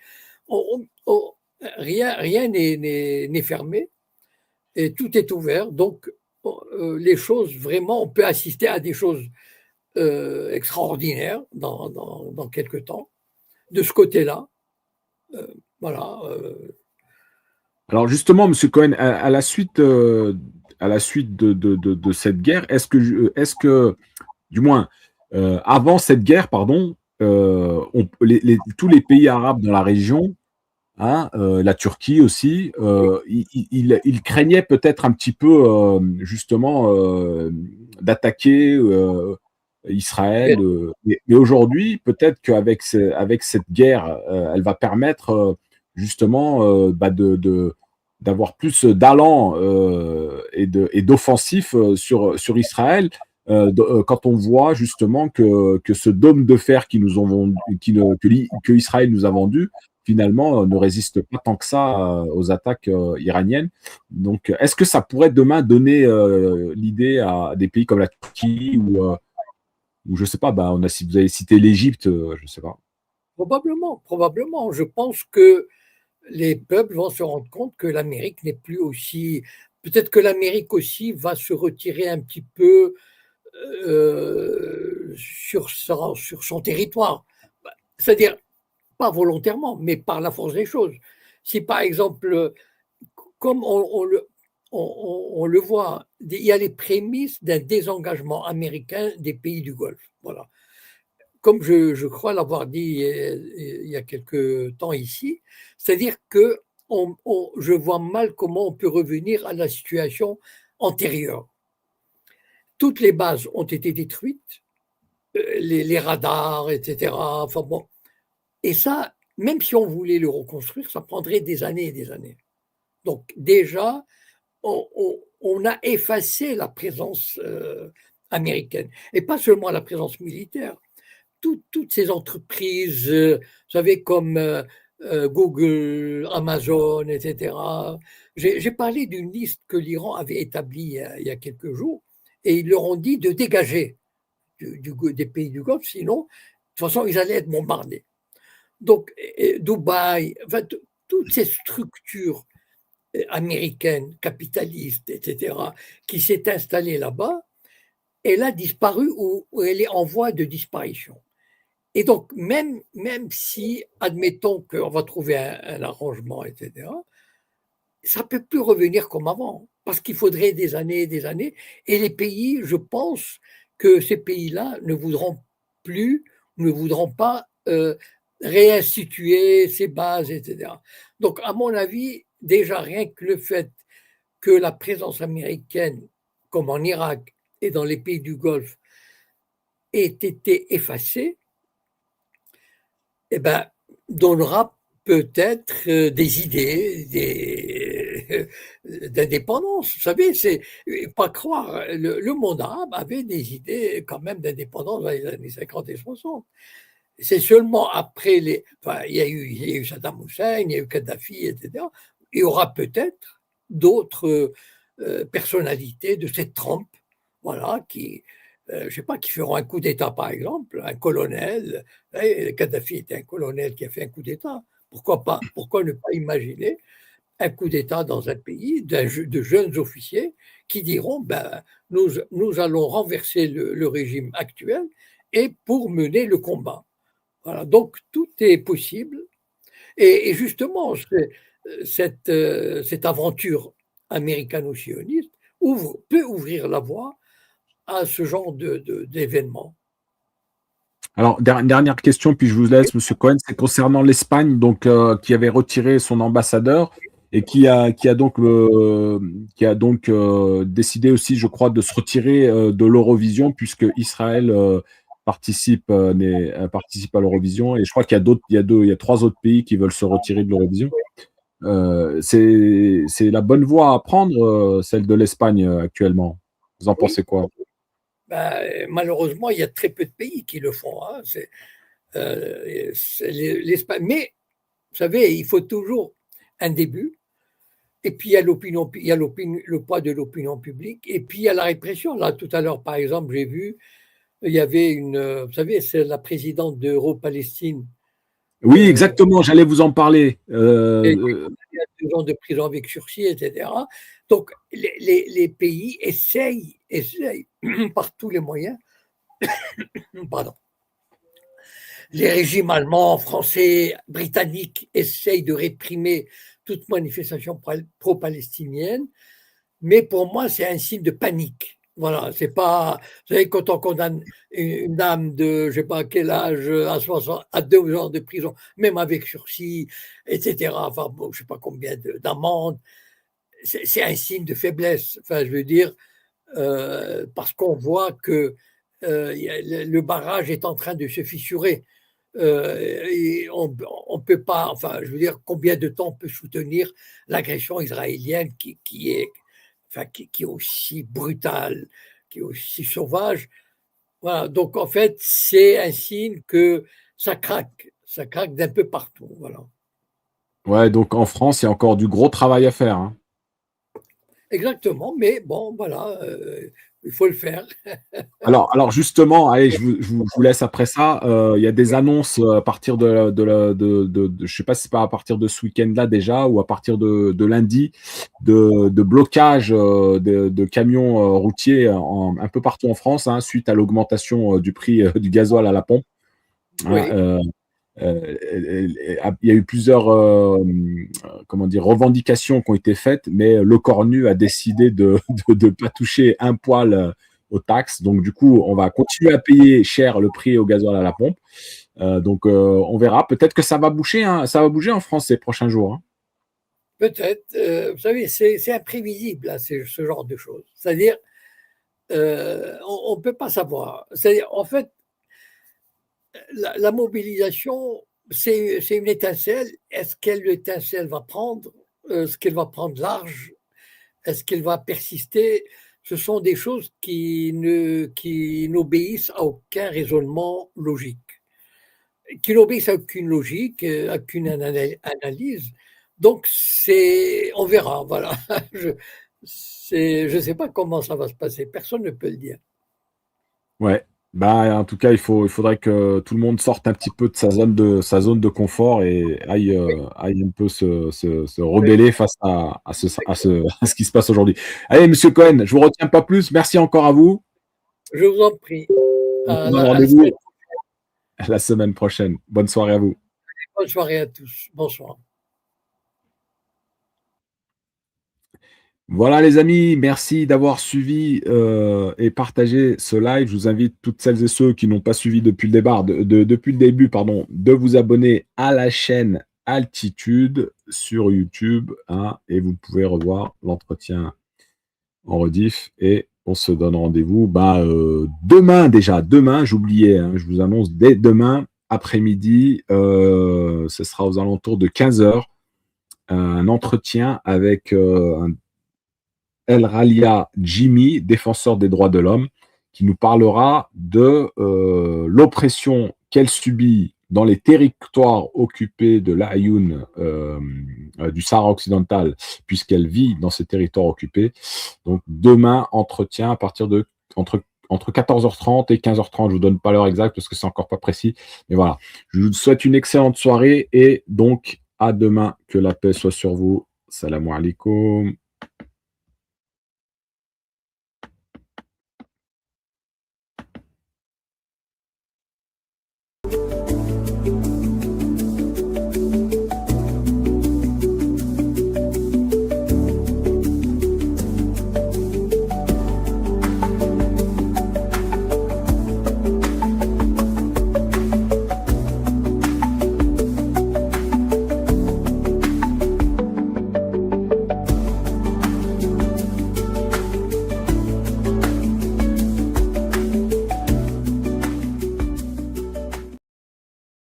Rien n'est fermé et tout est ouvert. Donc, les choses, vraiment, on peut assister à des choses extraordinaires dans quelques temps, de ce côté-là. Voilà. Alors justement, Monsieur Cohen, à la suite de cette guerre, est-ce que, du moins, avant cette guerre, pardon, tous les pays arabes dans la région hein, la Turquie aussi, il craignait peut-être un petit peu, justement, d'attaquer, Israël, mais aujourd'hui, peut-être qu'avec avec cette guerre, elle va permettre, justement, bah, d'avoir plus d'allant, et d'offensif, sur Israël, quand on voit justement que ce dôme de fer qui nous ont vendu que Israël nous a vendu, finalement, ne résiste pas tant que ça, aux attaques, iraniennes. Donc, est-ce que ça pourrait demain donner, l'idée à des pays comme la Turquie ou je sais pas, bah, vous avez cité l'Égypte, je sais pas. Probablement, probablement. Je pense que les peuples vont se rendre compte que l'Amérique n'est plus aussi. Peut-être que l'Amérique aussi va se retirer un petit peu sur son territoire. C'est-à-dire, pas volontairement, mais par la force des choses. Si par exemple, comme on le voit, il y a les prémices d'un désengagement américain des pays du Golfe. Voilà. Comme je crois l'avoir dit il y a quelque temps ici, c'est-à-dire que je vois mal comment on peut revenir à la situation antérieure. Toutes les bases ont été détruites, les radars, etc. Enfin bon. Et ça, même si on voulait le reconstruire, ça prendrait des années et des années. Donc déjà, on a effacé la présence américaine. Et pas seulement la présence militaire. Toutes ces entreprises, vous savez, comme Google, Amazon, etc. J'ai parlé d'une liste que l'Iran avait établie il y a quelques jours, et ils leur ont dit de dégager des pays du Golfe, sinon, de toute façon, ils allaient être bombardés. Donc, Dubaï, enfin, toutes ces structures américaines, capitalistes, etc., qui s'est installée là-bas, elle a disparu ou elle est en voie de disparition. Et donc, même si, admettons qu'on va trouver un arrangement, etc., ça ne peut plus revenir comme avant, parce qu'il faudrait des années et des années. Et les pays, je pense que ces pays-là ne voudront pas réinstituer ces bases, etc. Donc, à mon avis, déjà rien que le fait que la présence américaine, comme en Irak et dans les pays du Golfe, ait été effacée, eh ben, donnera peut-être des idées d'indépendance. Vous savez, c'est pas croire, le monde arabe avait des idées quand même d'indépendance dans les années 50 et 60. C'est seulement après enfin, il y a eu Saddam Hussein, il y a eu Kadhafi, etc. Il y aura peut-être d'autres personnalités de cette trempe, voilà, qui, je sais pas, qui feront un coup d'État, par exemple, un colonel. Kadhafi était un colonel qui a fait un coup d'État. Pourquoi pas? Pourquoi ne pas imaginer un coup d'État dans un pays de jeunes officiers qui diront ben, nous allons renverser le régime actuel et pour mener le combat. Voilà, donc tout est possible. Et justement, cette aventure américano-sioniste peut ouvrir la voie à ce genre d'événements. Alors, dernière question, puis je vous laisse, Monsieur Cohen, c'est concernant l'Espagne, donc qui avait retiré son ambassadeur et qui a donc décidé aussi, je crois, de se retirer de l'Eurovision puisque Israël participe à l'Eurovision et je crois qu'il y a il y a trois autres pays qui veulent se retirer de l'Eurovision. C'est la bonne voie à prendre, celle de l'Espagne actuellement. Vous en pensez quoi? Ben, malheureusement, il y a très peu de pays qui le font. Hein. L'Espagne. Mais, vous savez, il faut toujours un début. Et puis, il y a le poids de l'opinion publique. Et puis, il y a la répression. Là, tout à l'heure, par exemple, j'ai vu, il y avait vous savez, c'est la présidente d'Euro-Palestine. Oui, exactement, j'allais vous en parler. Il y a 2 ans de prison avec sursis, etc. Donc, les pays essayent par tous les moyens, pardon, les régimes allemands, français, britanniques essayent de réprimer toute manifestation pro-palestinienne, mais pour moi, c'est un signe de panique. Voilà, c'est pas. Vous savez, quand on condamne une dame de, je sais pas quel âge, à 60, à 2 ans de prison, même avec sursis, etc., enfin, bon, je sais pas combien d'amendes, c'est un signe de faiblesse. Enfin, je veux dire, parce qu'on voit que le barrage est en train de se fissurer. Et on peut pas, enfin, je veux dire, combien de temps on peut soutenir l'agression israélienne qui est, enfin, qui est aussi brutale, qui est aussi sauvage. Voilà. Donc, en fait, c'est un signe que ça craque d'un peu partout. Voilà. Ouais, donc en France, il y a encore du gros travail à faire, hein. Exactement, mais bon, voilà, il faut le faire. Alors justement, allez, je vous laisse après ça. Il y a des annonces à partir je sais pas si c'est pas à partir de ce week-end-là déjà ou à partir de lundi, de blocage de camions routiers un peu partout en France, hein, suite à l'augmentation du prix du gasoil à la pompe. Hein, Oui, il y a eu plusieurs comment dire, revendications qui ont été faites, mais le Cornu a décidé de ne pas toucher un poil aux taxes. Donc, du coup, on va continuer à payer cher le prix au gasoil à la pompe. Donc, on verra. Peut-être que ça va bouger, hein, ça va bouger en France ces prochains jours, hein. peut-être. Vous savez, c'est imprévisible, là, ce genre de choses. C'est-à-dire, on ne peut pas savoir. C'est-à-dire, en fait, la mobilisation, c'est une étincelle. Est-ce que l'étincelle va prendre? Est-ce qu'elle va prendre large? Est-ce qu'elle va persister? Ce sont des choses qui n'obéissent à aucun raisonnement logique, qui n'obéissent à aucune logique, à aucune analyse. Donc, on verra, voilà. Je sais pas comment ça va se passer, personne ne peut le dire. Ouais. Bah, en tout cas, il faudrait que tout le monde sorte un petit peu de sa zone de confort et aille un peu se Oui, rebeller face à ce qui se passe aujourd'hui. Allez, monsieur Cohen, je vous retiens pas plus. Merci encore à vous. je vous en prie. On se À donne la semaine. rendez-vous la semaine prochaine. Bonne soirée à vous. Bonne soirée à tous. Bonsoir. Voilà les amis, merci d'avoir suivi et partagé ce live. Je vous invite toutes celles et ceux qui n'ont pas suivi depuis le début, pardon, de vous abonner à la chaîne Altitude sur YouTube, hein, et vous pouvez revoir l'entretien en rediff et on se donne rendez-vous demain déjà. Demain, j'oubliais, hein, je vous annonce dès demain après-midi, ce sera aux alentours de 15h, un entretien avec un El Ralia Jimmy, défenseur des droits de l'homme, qui nous parlera de l'oppression qu'elle subit dans les territoires occupés de l'Aïoun, du Sahara occidental, puisqu'elle vit dans ces territoires occupés. Donc demain, entretien à partir de entre 14h30 et 15h30. Je ne vous donne pas l'heure exacte parce que c'est encore pas précis. Mais voilà, je vous souhaite une excellente soirée et donc à demain. Que la paix soit sur vous. Salam alaikum.